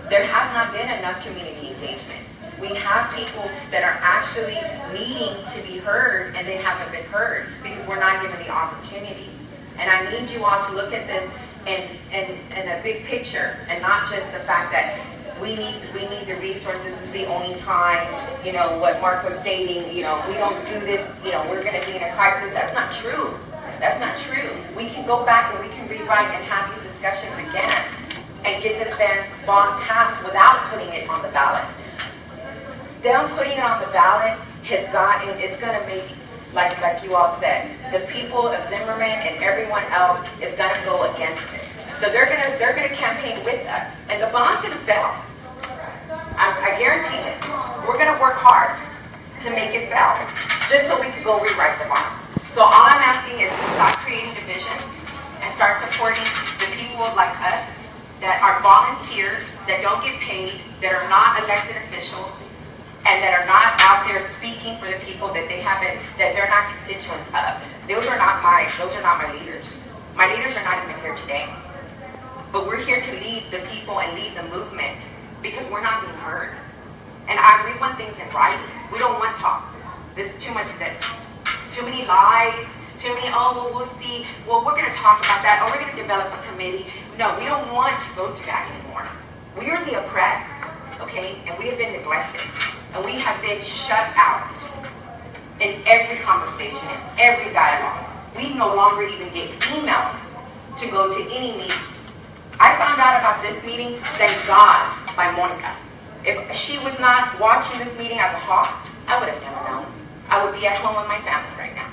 There has not been enough community engagement. We have people that are actually needing to be heard, and they haven't been heard because we're not given the opportunity. And I need you all to look at this in a big picture, and not just the fact that we need the resources. This is the only time, what Mark was stating, we don't do this, we're going to be in a crisis. That's not true. That's not true. We can go back and we can rewrite and have these discussions again and get this bond passed without putting it on the ballot. Them putting it on the ballot it's going to make, like you all said, the people of Zimmerman and everyone else is going to go against it. So they're going to campaign with us, and the bond's going to fail. I guarantee it. We're going to work hard to make it fail, just so we can go rewrite the bond. So all I'm asking is to stop creating division and start supporting the people like us that are volunteers, that don't get paid, that are not elected officials, and that are not out there speaking for the people that they're not constituents of. Those are not my leaders. My leaders are not even here today. But we're here to lead the people and lead the movement because we're not being heard. And we want things in writing. We don't want talk. This is too much of this. Too many lies, too many, we'll see. Well, we're going to talk about that, or we're going to develop a committee. No, we don't want to go through that anymore. We are the oppressed, okay? And we have been neglected. And we have been shut out in every conversation, in every dialogue. We no longer even get emails to go to any meetings. I found out about this meeting, thank God, by Monica. If she was not watching this meeting as a hawk, I would have never known. I would be at home with my family right now.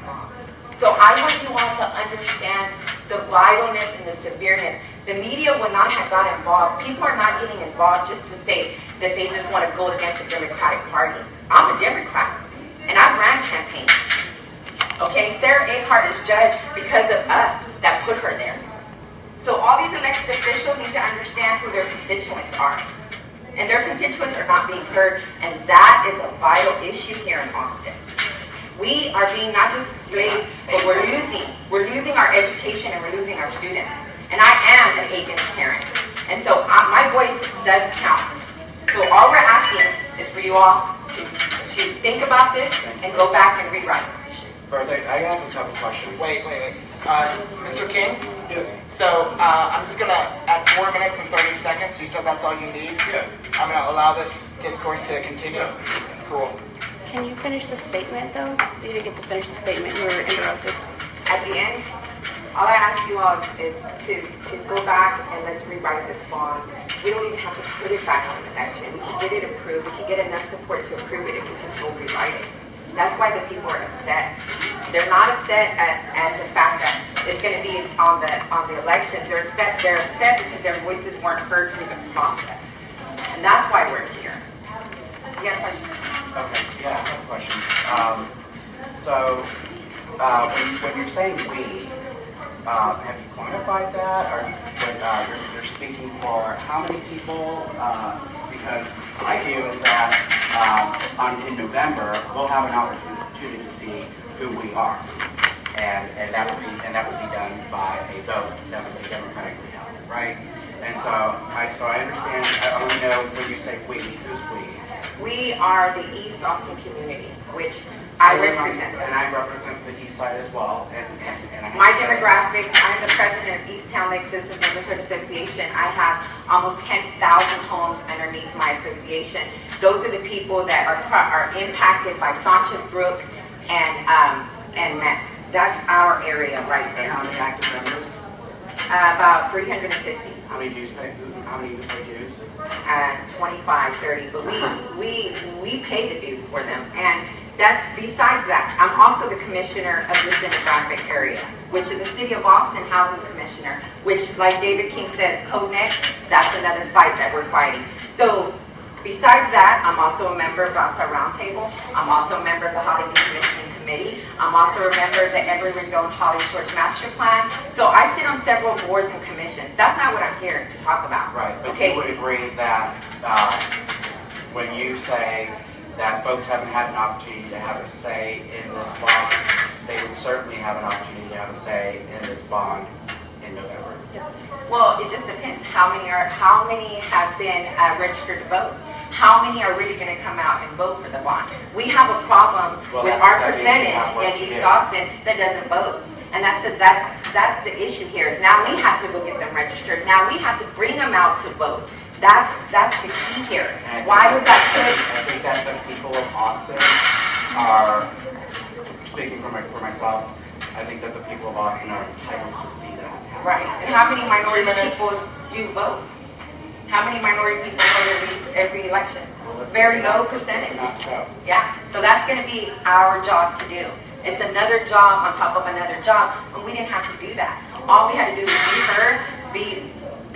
So I want you all to understand the vitalness and the severeness. The media would not have got involved. People are not getting involved just to say that they just want to go against the Democratic Party. I'm a Democrat, and I've ran campaigns. Okay, Sarah Ahart is judged because of us that put her there. So all these elected officials need to understand who their constituents are. and their constituents are not being heard, and that is a vital issue here in Austin. We are being not just displaced, but we're losing our education and we're losing our students. And I am an Aiken parent, and so my voice does count. So all we're asking is for you all to think about this and go back and rewrite. First, I asked a couple questions. Wait. Mr. King? Yes. So I'm just gonna, at 4 minutes and 30 seconds, you said that's all you need? Yeah. I'm gonna allow this discourse to continue. Cool. Can you finish the statement, though? You didn't get to finish the statement. You were interrupted. At the end, all I ask you all is to go back and let's rewrite this bond. We don't even have to put it back on election. We can get it approved. We can get enough support to approve it if we just go rewrite it. That's why the people are upset. They're not upset at the fact that it's going to be on the elections. They're upset because their voices weren't heard through the process. And that's why we're here. You got a question? Okay, yeah, I have a question. When you're saying we, have you quantified that? Or you're speaking for how many people? Because my view is that in November we'll have an opportunity to see who we are, and that would be done by a vote that would be democratically held, right? And so I understand. I want to know when you say we, who's we? We are the East Austin community, which I represent. And I represent the east side as well. And my demographics, I'm the president of East Town Lake Citizens Neighborhood Association. I have almost 10,000 homes underneath my association. Those are the people that are impacted by Sanchez Brook and Metz. That's our area right And there. how many active members? About 350. How many dues pay? How many pay dues? 25, 30, but we pay the dues for them. And that's besides that, I'm also the commissioner of this demographic area, which is the City of Austin Housing Commissioner, which, like David King says, code next, that's another fight that we're fighting. So besides that, I'm also a member of the Roundtable. I'm also a member of the Hollywood Commissioning Committee. I'm also a member of the Every Rendon Holly Shores Master Plan. So I sit on several boards and commissions. That's not what I'm here to talk about. Right, but okay. You would agree that when you say that folks haven't had an opportunity to have a say in this bond, they would certainly have an opportunity to have a say in this bond in November. Well, it just depends. How many have been registered to vote? How many are really going to come out and vote for the bond? We have a problem with our percentage in East Austin that doesn't vote, and that's the issue here. Now we have to go get them registered. Now we have to bring them out to vote. That's the key here. Why was that put? I think that the people of Austin are, speaking for myself, I think that the people of Austin are entitled to see that. Right. And how many minority people do vote? How many minority people vote every election? Very low percentage. Yeah. So that's going to be our job to do. It's another job on top of another job, but we didn't have to do that. All we had to do was be heard,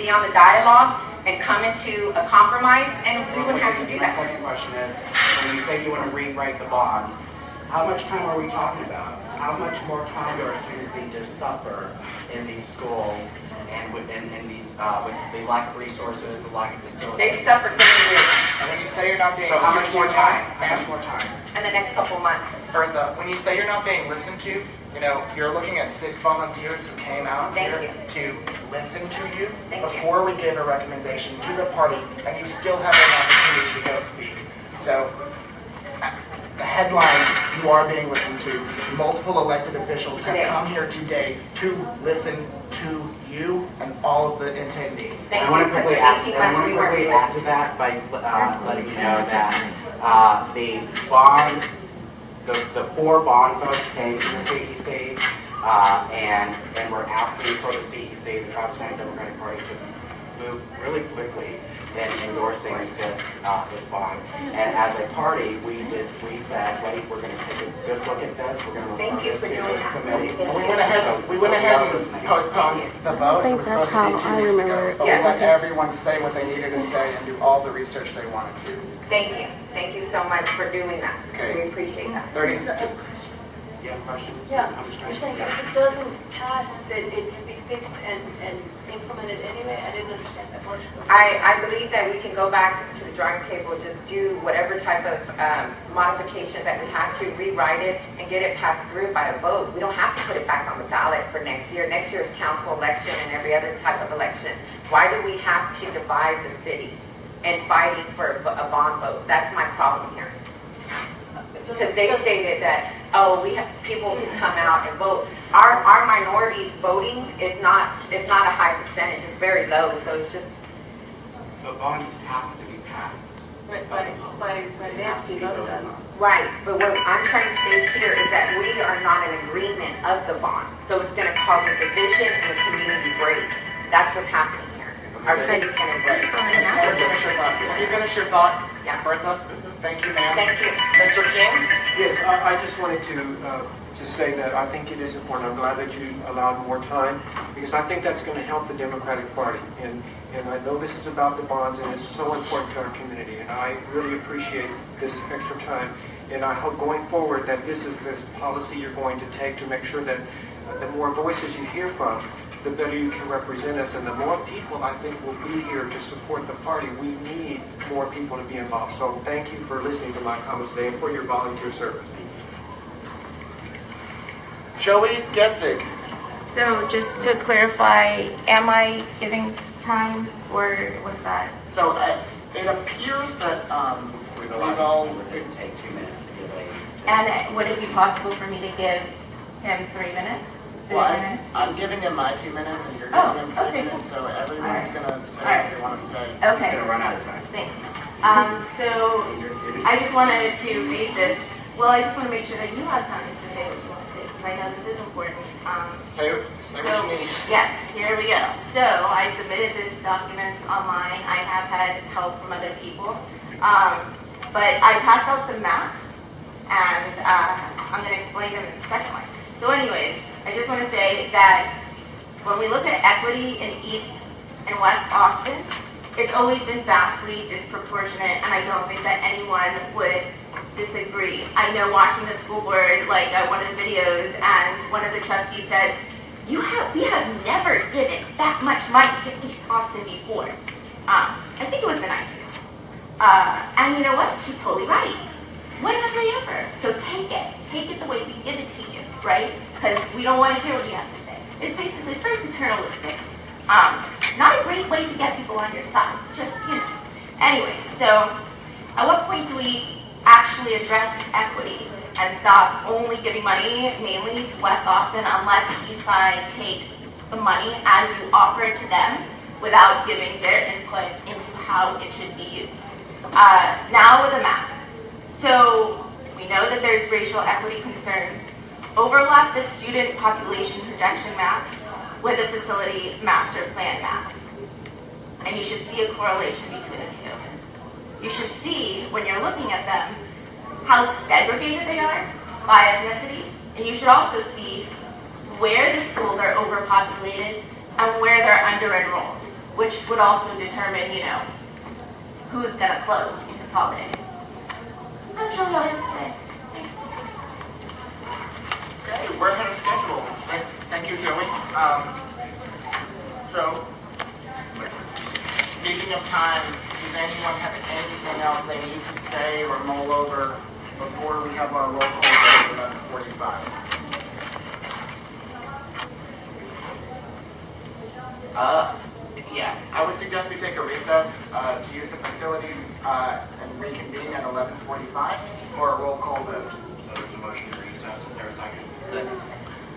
be on the dialogue, and come into a compromise, and we wouldn't have to do that. My second question is, when you say you want to rewrite the bond, how much time are we talking about? How much more time do our students need to suffer in these schools and with the lack of resources, the lack of facilities? They've suffered 30 years. And when you say you're not being So how much more time? How much more time? In the next couple months. Bertha, when you say you're not being listened to, you're looking at 6 volunteers who came out here to listen to you before we gave a recommendation to the party, and you still have an opportunity to go speak. So, the headline, you are being listened to. Multiple elected officials have come here today to listen to you and all of the attendees. I want to quickly add to that by letting you know that the bond, the 4 bond folks came to the CEC, and we're asking for the CEC, the Travis County Democratic Party, to move really quickly in endorsing this bond. And as a party, we said, wait, we're going to take a good look at this. We're going to refer this to this committee. We went ahead and postponed the vote. I think that's how I remember. But we let everyone say what they needed to say and do all the research they wanted to. Thank you. Thank you so much for doing that. Okay. We appreciate that. 30 You have a question? Yeah, you're saying if it doesn't pass, that it can be fixed and implemented anyway? I didn't understand that part. I believe that we can go back to the the drawing table, just do whatever type of modifications that we have to, rewrite it and get it passed through by a vote. We don't have to put it back on the ballot for next year. Next year's council election and every other type of election. Why do we have to divide the city and fighting for a bond vote? That's my problem here. Because they stated that, oh, we have people who come out and vote. Our minority voting is not a high percentage. It's very low. So it's just. The bonds have to be passed. But they have to be voted on. Right, but what I'm trying to state here is that we are not in agreement of the bond. So it's going to cause a division and a community break. That's what's happening here. Our city's going to break. Have you finished your thought? Yeah. Bertha? Thank you, ma'am. Thank you. Mr. King? Yes, I just wanted to say that I think it is important. I'm glad that you allowed more time, because I think that's going to help the Democratic Party. And I know this is about the bonds, and it's so important to our community. And I really appreciate this extra time. And I hope going forward that this is the policy you're going to take to make sure that the more voices you hear from, the better you can represent us. And the more people I think will be here to support the party. We need more people to be involved. So thank you for listening to my comments today and for your volunteer service. Joey Getzig. So just to clarify, am I giving time or was that? So it appears that we've all. We're going to take 2 minutes to give a. And would it be possible for me to give him 3 minutes? Well, I'm giving him my 2 minutes and you're giving him 3 minutes, so everyone's going to say what they want to say. Okay. We're going to run out of time. Thanks. So I just wanted to read this. Well, I just want to make sure that you have time to say what you want to say, because I know this is important. Say what you need. Yes, here we go. So I submitted this document online. I have had help from other people. But I passed out some maps, and I'm going to explain them in a second. So anyways, I just want to say that when we look at equity in East and West Austin, it's always been vastly disproportionate, and I don't think that anyone would disagree. I know watching the school board, like one of the videos, and one of the trustees says, we have never given that much money to East Austin before. I think it was the 19th. And you know what? She's totally right. When have they ever? So take it the way we give it to you, right? Because we don't want to hear what you have to say. It's very paternalistic. Not a great way to get people on your side. Just, Anyways, so at what point do we actually address equity and stop only giving money mainly to West Austin unless the East Side takes the money as you offer it to them without giving their input into how it should be used? Now with the maps. So we know that there's racial equity concerns. Overlap the student population projection maps with the facility master plan maps. And you should see a correlation between the two. You should see, when you're looking at them, how segregated they are by ethnicity. And you should also see where the schools are overpopulated and where they're under-enrolled, which would also determine, who's going to close and consolidate. That's really all I have to say. Thanks. Okay, we're ahead of schedule. Thank you, Joey. So, speaking of time, does anyone have anything else they need to say or mull over before we have our roll call vote at 11:45? Yeah, I would suggest we take a recess to use the facilities and reconvene at 11:45 for a roll call vote. So there's a motion to recess. Is there a second? Second.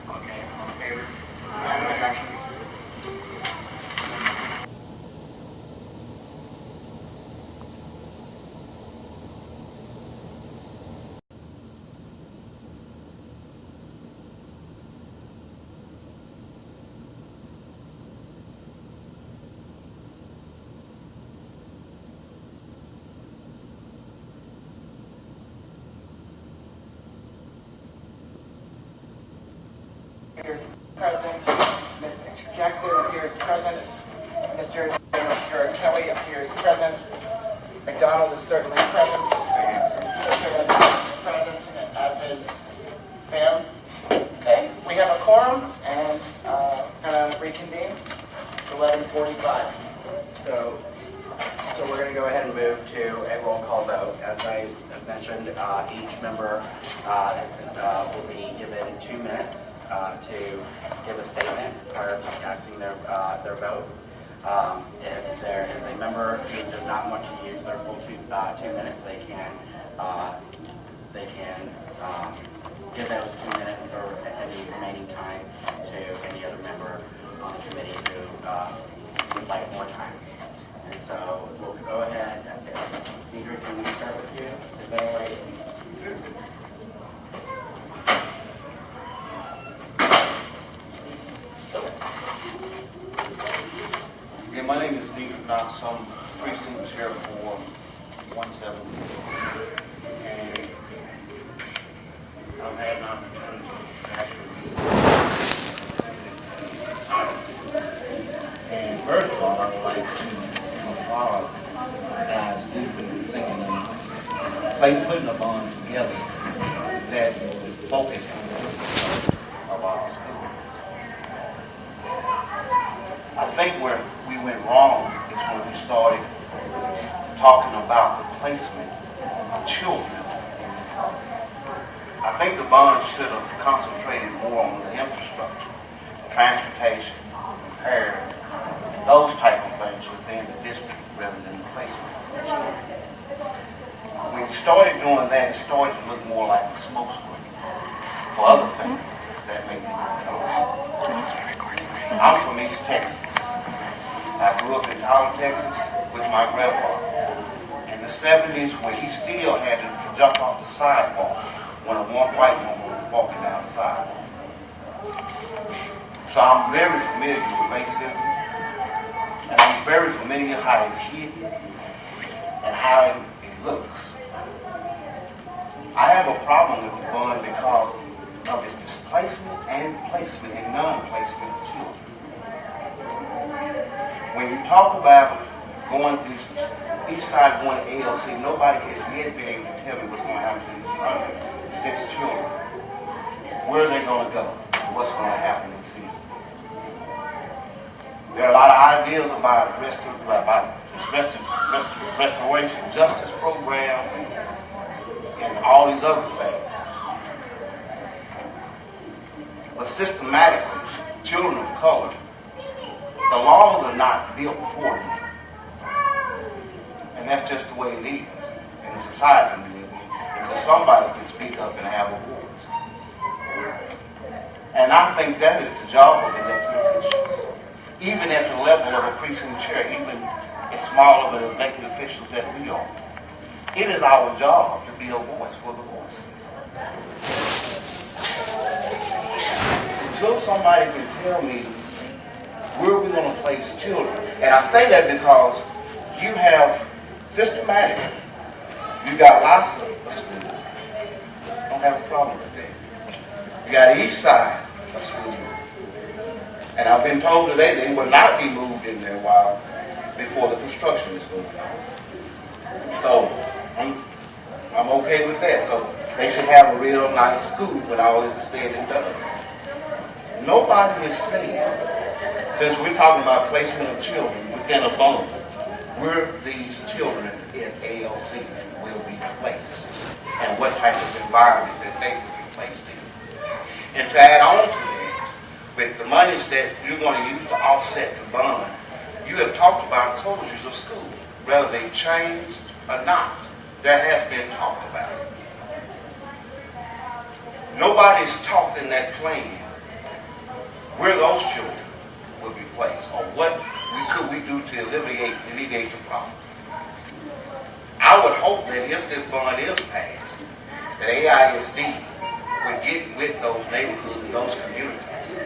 Okay, all in favor? Aye. Appears present. Ms. Jackson appears present. Mr. Kelly appears present. McDonald is certainly present. Mr. is present, as is Pham. Okay, we have a quorum and going to reconvene at 11:45. So we're going to go ahead and move to mentioned, each member will be given 2 minutes to give a statement prior to casting their vote. If there is a member who does not want to use their full 2 minutes, they can give those 2 minutes or any remaining time to any other member on the committee who would like more time. And so we'll go ahead. Deidre, can we start with you? Is that all right? Yeah, my name is Deidre Knox. I'm precinct chair for 170. And I've had an opportunity to actually and first of all, I'd like to applaud guys different thinking and putting a bond together that focused on the infrastructure of our schools. I think where we went wrong is when we started talking about the placement of children in this country. I think the bond should have concentrated more on the infrastructure, transportation, repair, and those type of things within the district rather than the placement of children. When you started doing that, it started to look more like a smokescreen for other things that may be I'm from East Texas. I grew up in Tyler, Texas with my grandfather. In the 70s, when he still had to jump off the sidewalk when a white woman was walking down the sidewalk. So I'm very familiar with racism, and I'm very familiar how it's hidden and how it looks. I have a problem with the bond because of its displacement and placement and non-placement of children. When you talk about going each side going to ALC, nobody has yet been able to tell me what's going to happen to these 106 children. Where are they going to go? What's going to happen in the field? There are a lot of ideas about restoration justice program and all these other things. But systematically, children of color, the laws are not built for them. And that's just the way it is in the society we live in, until somebody can speak up and have a voice. And I think that is the job of elected officials. Even at the level of a precinct chair, even as small of an elected officials that we are, it is our job to be a voice for the voiceless. Until somebody can tell me where we're going to place children. And I say that because you have systematically, you got lots of schools. Don't have a problem with that. You got each side of school. And I've been told today they will not be moved in there while before the construction is going on. So I'm okay with that. So they should have a real nice school when all this is said and done. Nobody is saying, since we're talking about placement of children within a bond, where these children in ALC will be placed and what type of environment that they will be placed in. And to add on to that, with the monies that you're going to use to offset the bond, you have talked about closures of schools, whether they've changed or not. There has been talk about it. Nobody's talked in that plan where those children will be placed, or what could we do to alleviate the problem. I would hope that if this bond is passed, that AISD would get with those neighborhoods and those communities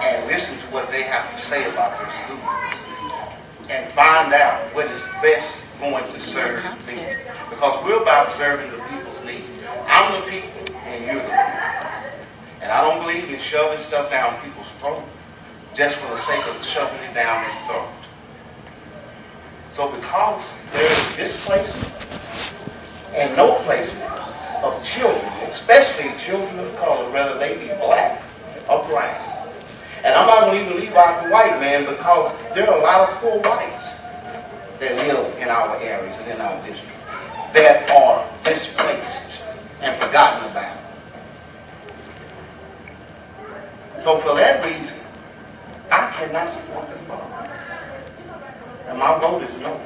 and listen to what they have to say about their schools and find out what is best going to serve them. Because we're about serving the people's needs. I'm the people and you're the people. And I don't believe in shoving stuff down people's throat just for the sake of shoving it down their throat. So because there is displacement and no placement of children, especially children of color, whether they be black or brown. And I'm not going to even leave out the white man because there are a lot of poor whites that live in our areas and in our district. that are displaced and forgotten about. So for that reason, I cannot support this bond. And my vote is no.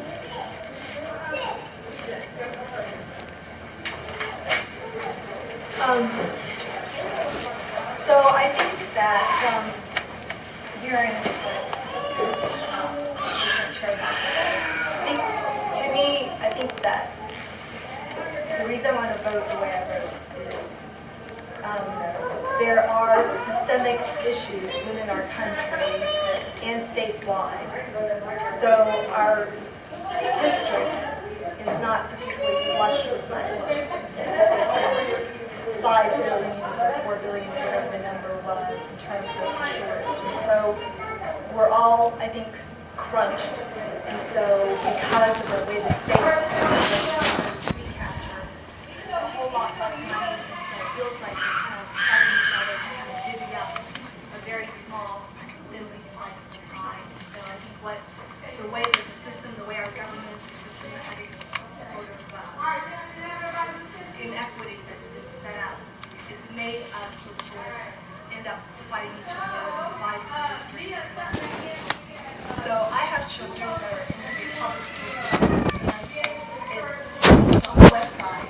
So I think that hearing to me, I think that the reason I want to vote the way I vote is there are systemic issues within our country and statewide. So our district is not particularly flush with money. There's been 5 billions or 4 billions, whatever the number was, in terms of the shortage. And so we're all, I think, crunched. And so because of the way the state recapture, it's a whole lot less money. And so it feels like we're kind of fighting each other, kind of divvy up a very small, thinly sliced pie. And so I think the way that the system, the way our government, the system, every sort of inequity that's been set up, it's made us sort of end up fighting each other and dividing the district. So I have children that are in the public school system, and it's on the west side,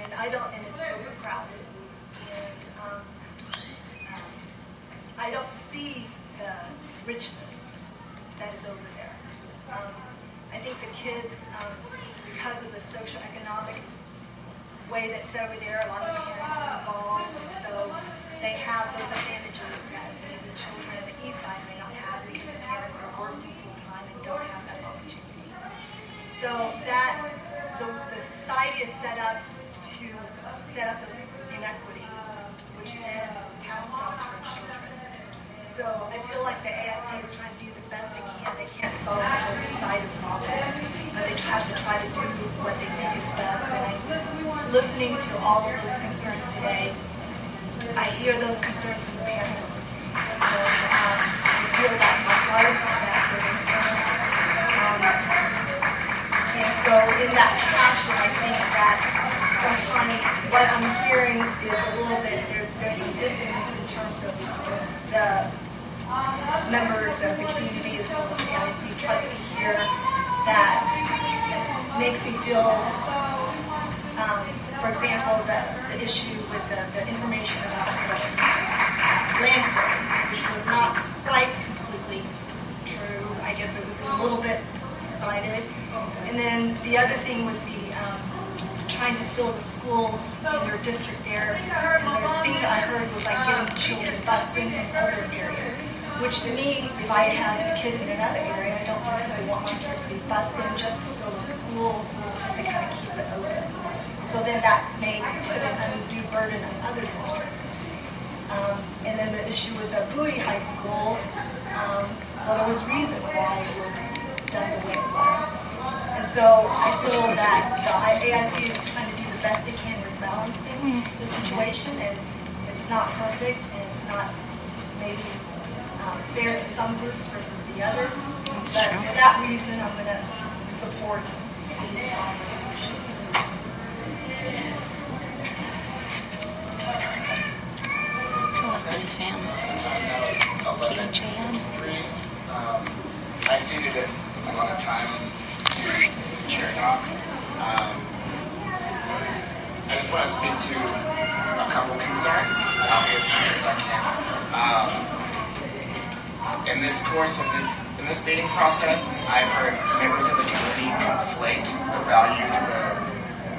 and it's overcrowded, and I don't see the richness that is over there. I think the kids, because of the socioeconomic way that's over there, a lot of parents are involved, and so they have those advantages that maybe children on the east side may not have because the parents are working full time and don't have that opportunity. So that the society is set up to set up those inequities, which then passes on to our children. So I feel like the ASD is trying to do the best they can. They can't solve the whole society problems, but they have to try to do what they think is best. And listening to all of those concerns today, I hear those concerns from the parents. And I feel that my heart is on that, they're concerned. And so in that passion, I think that sometimes what I'm hearing is a little bit, there's some dissonance in terms of the members of the community as well as the IC trustee here that makes me feel, for example, the issue with the information about the landfill, which was not quite completely true. I guess it was a little bit cited. And then the other thing was the trying to fill the school in your district there. And the thing that I heard was like getting children bused in from other areas, which to me, if I have kids in another area, I don't particularly want my kids to be bused in just to fill the school, just to kind of keep it open. So then that may put an undue burden on other districts. And then the issue with the Bowie High School, well, there was reason why it was done the way it was. And so I feel that the ASD is trying to do the best they can with balancing the situation, and it's not perfect, and it's not maybe fair to some groups versus the other. But for that reason, I'm going to support the resolution. I ceded a lot of time to chair talks. I just want to speak to a couple concerns, and I'll be as brief as I can. In this course of in this meeting process, I've heard members of the community conflate the values of the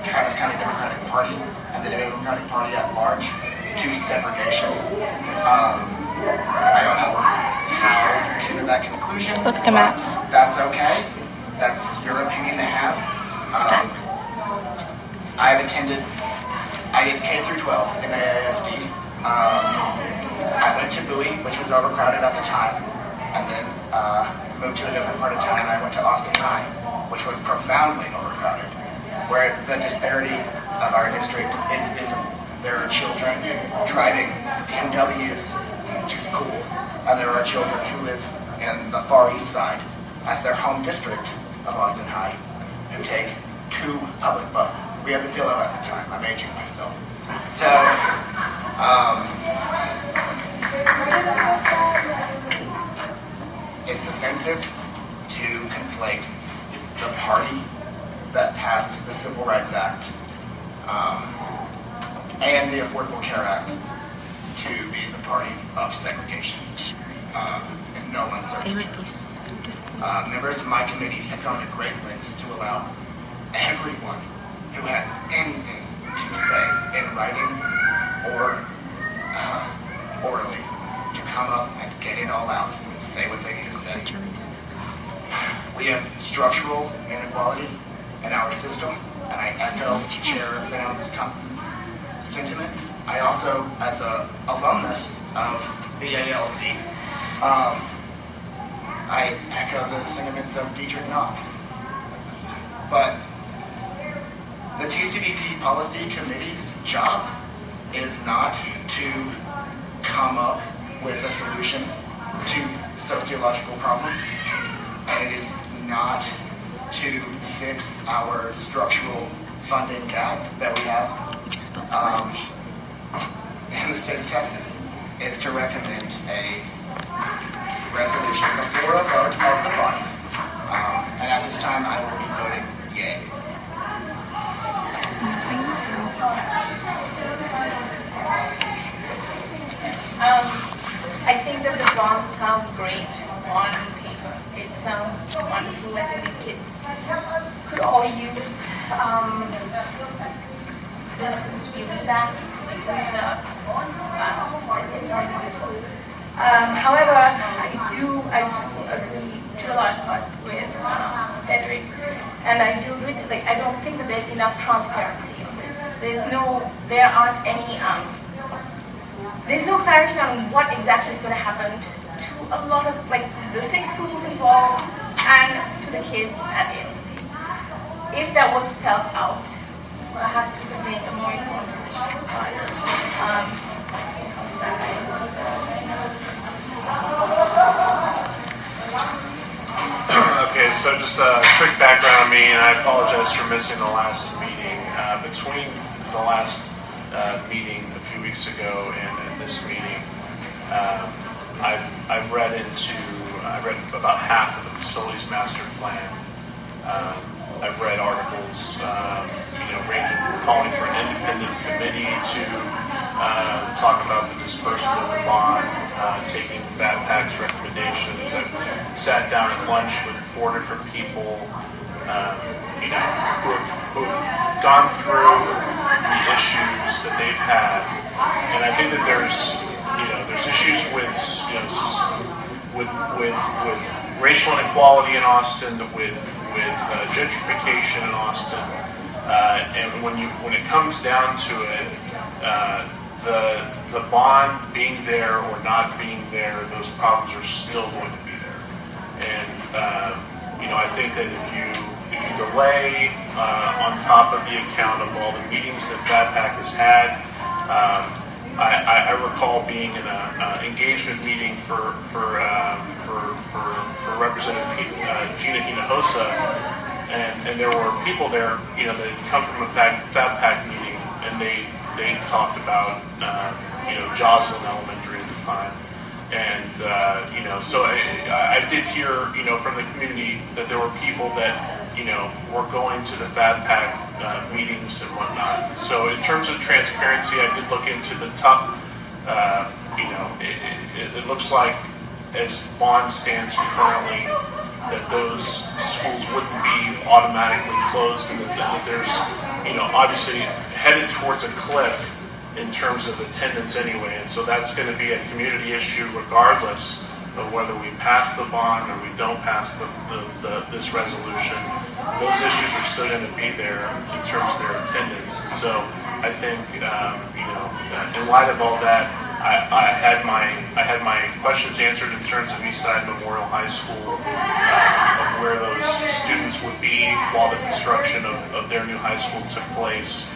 Travis County Democratic Party and the Democratic Party at large to segregation. I don't know how you came to that conclusion. Look at the maps. That's okay. That's your opinion to have. I did K through 12 in AISD. I went to Bowie, which was overcrowded at the time, and then moved to a different part of town, and I went to Austin High, which was profoundly overcrowded, where the disparity of our district is visible. There are children driving BMWs, which is cool, and there are children who live in the Far East Side as their home district of Austin High, who take 2 public buses. We had the pillow at the time. I'm aging myself. So, it's offensive to conflate the party that passed the Civil Rights Act and the Affordable Care Act to be the party of segregation in no uncertain terms. Members of my committee have gone to great lengths to allow everyone who has anything to say in writing or orally to come up and get it all out and say what they need to say. We have structural inequality in our system, and I echo Chair Phan's sentiments. I also, as an alumnus of the ALC, I echo the sentiments of Dietrich Knox. But the TCDP Policy Committee's job is not to come up with a solution to sociological problems, and it is not to fix our structural funding gap that we have in the state of Texas. It's to recommend a resolution before a vote of the body. And at this time, I will be voting yay. I think that the bond sounds great on paper. It sounds wonderful. I think these kids could all use this to be revamped, boosted up. It sounds wonderful. However, I do agree to a large part with Edric, and I do agree that I don't think that there's enough transparency on this. There's no clarity on what exactly is going to happen to a lot of the 6 schools involved and to the kids at ALC. If that was spelled out, perhaps we could make a more informed decision. Okay, so just a quick background on me, and I apologize for missing the last meeting. Between the last meeting a few weeks ago and this meeting, I've read about half of the facilities master plan. I've read articles, ranging from calling for an independent committee to talk about the disbursement of the bond, taking BAPAC's recommendations. I've sat down at lunch with 4 different people, who've gone through the issues that they've had, and I think that there's issues with racial inequality in Austin, with gentrification in Austin, and when it comes down to it, the bond being there or not being there, those problems are still going to be there. And I think that if you delay on top of the account of all the meetings that BAPAC has had, I recall being in an engagement meeting for Representative Gina Hinojosa, and there were people there, that had come from a BAPAC meeting, and they talked about Joslyn Elementary at the time, and so I did hear from the community that there were people that were going to the FABPAC meetings and whatnot. So in terms of transparency, I did look into the top. It looks like as bond stands currently, that those schools wouldn't be automatically closed, and that there's obviously headed towards a cliff in terms of attendance anyway, and so that's going to be a community issue regardless of whether we pass the bond or we don't pass this resolution. Those issues are still going to be there in terms of their attendance. And so I think in light of all that, I had my questions answered in terms of Eastside Memorial High School, of where those students would be while the construction of their new high school took place.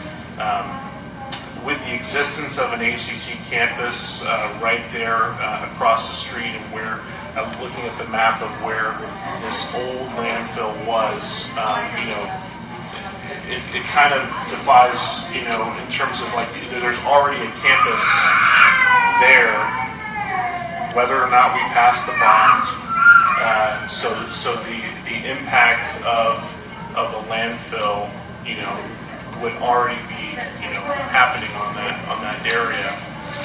With the existence of an ACC campus right there across the street, and where I'm looking at the map of where this old landfill was, it kind of defies, in terms of like, there's already a campus there, whether or not we pass the bond. So the impact of a landfill, would already be, happening on that area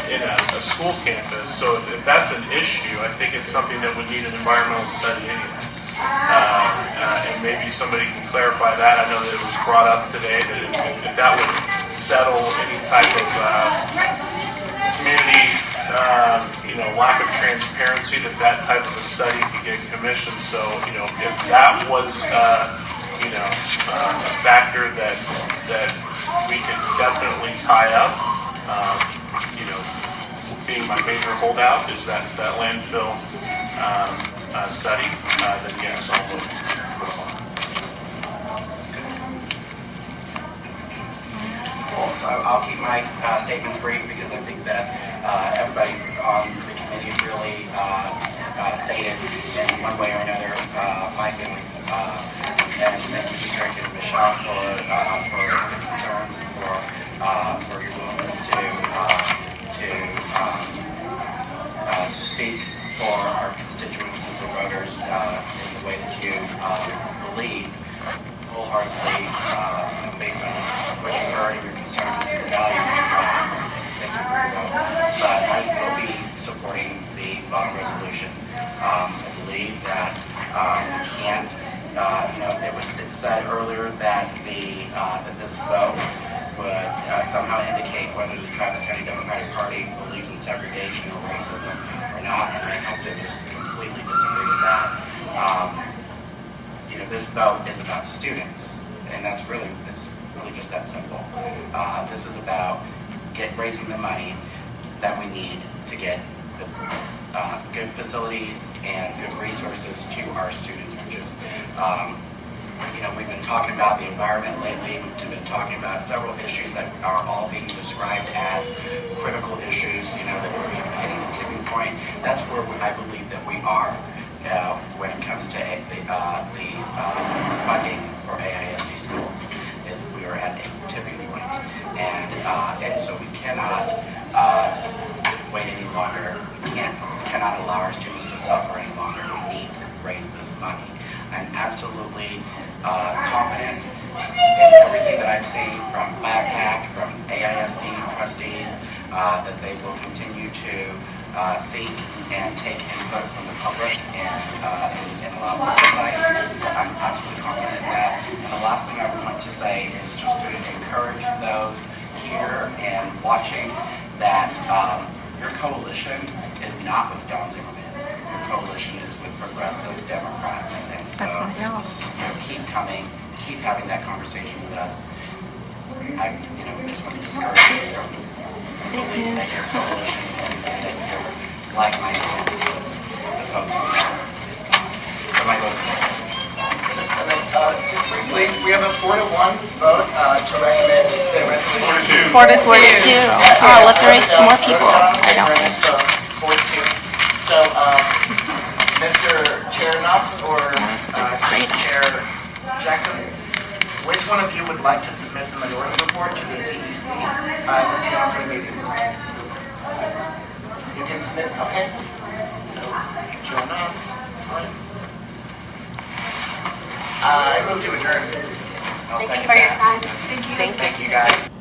in a school campus. So if that's an issue, I think it's something that would need an environmental study anyway. And maybe somebody can clarify that. I know that it was brought up today that if that would settle any type of community, lack of transparency, that type of a study could get commissioned. So, if that was, a factor that we could definitely tie up, being my major holdout is that landfill study, then yes, I'll vote on it. Cool. So I'll keep my statements brief because I think that everybody on the committee really stated in one way or another my feelings. And thank you, Mr. Rick and Michelle, for the concerns and for your willingness to speak for our constituents and for voters in the way that you believe wholeheartedly based on what you've heard and your concerns and your values. Thank you for your vote. But I will be supporting the bond resolution. I believe that we can't, it was said earlier that that this vote would somehow indicate whether the Travis County Democratic Party believes in segregation or racism or not, and I have to just completely disagree with that. This vote is about students, and it's really just that simple. This is about raising the money that we need to get the good facilities and good resources to our students, which is, we've been talking about the environment lately. We've been talking about several issues that are all being described as critical issues, that we're hitting a tipping point. That's where I believe that we are when it comes to the funding for AISD schools, is we are at a tipping point. And so we cannot wait any longer. We cannot allow our students to suffer any longer. We need to raise this money. I'm absolutely confident in everything that I've seen from LabPAC, from AISD trustees, that they will continue to seek and take input from the public and allow oversight. So I'm absolutely confident in that. And the last thing I would want to say is just to encourage those here and watching that your coalition is not with Don Zimmerman. Your coalition is with progressive Democrats. And so keep coming, keep having that conversation with us. I just want to discourage you from believing that your coalition and that you're like-minded with the folks on there. It's not. So my vote is yes. And then, just briefly, we have a 4-1 vote to recommend the resolution. 4-2. Oh, let's raise more people. I don't think. It's 4-2. So, Mr. Chair Knox or Chair Jackson, which one of you would like to submit the minority report to the CEC at the CEC meeting? You can submit, okay? So, Chair Knox, all right. I move to adjourn. Thank you for your time. Thank you guys.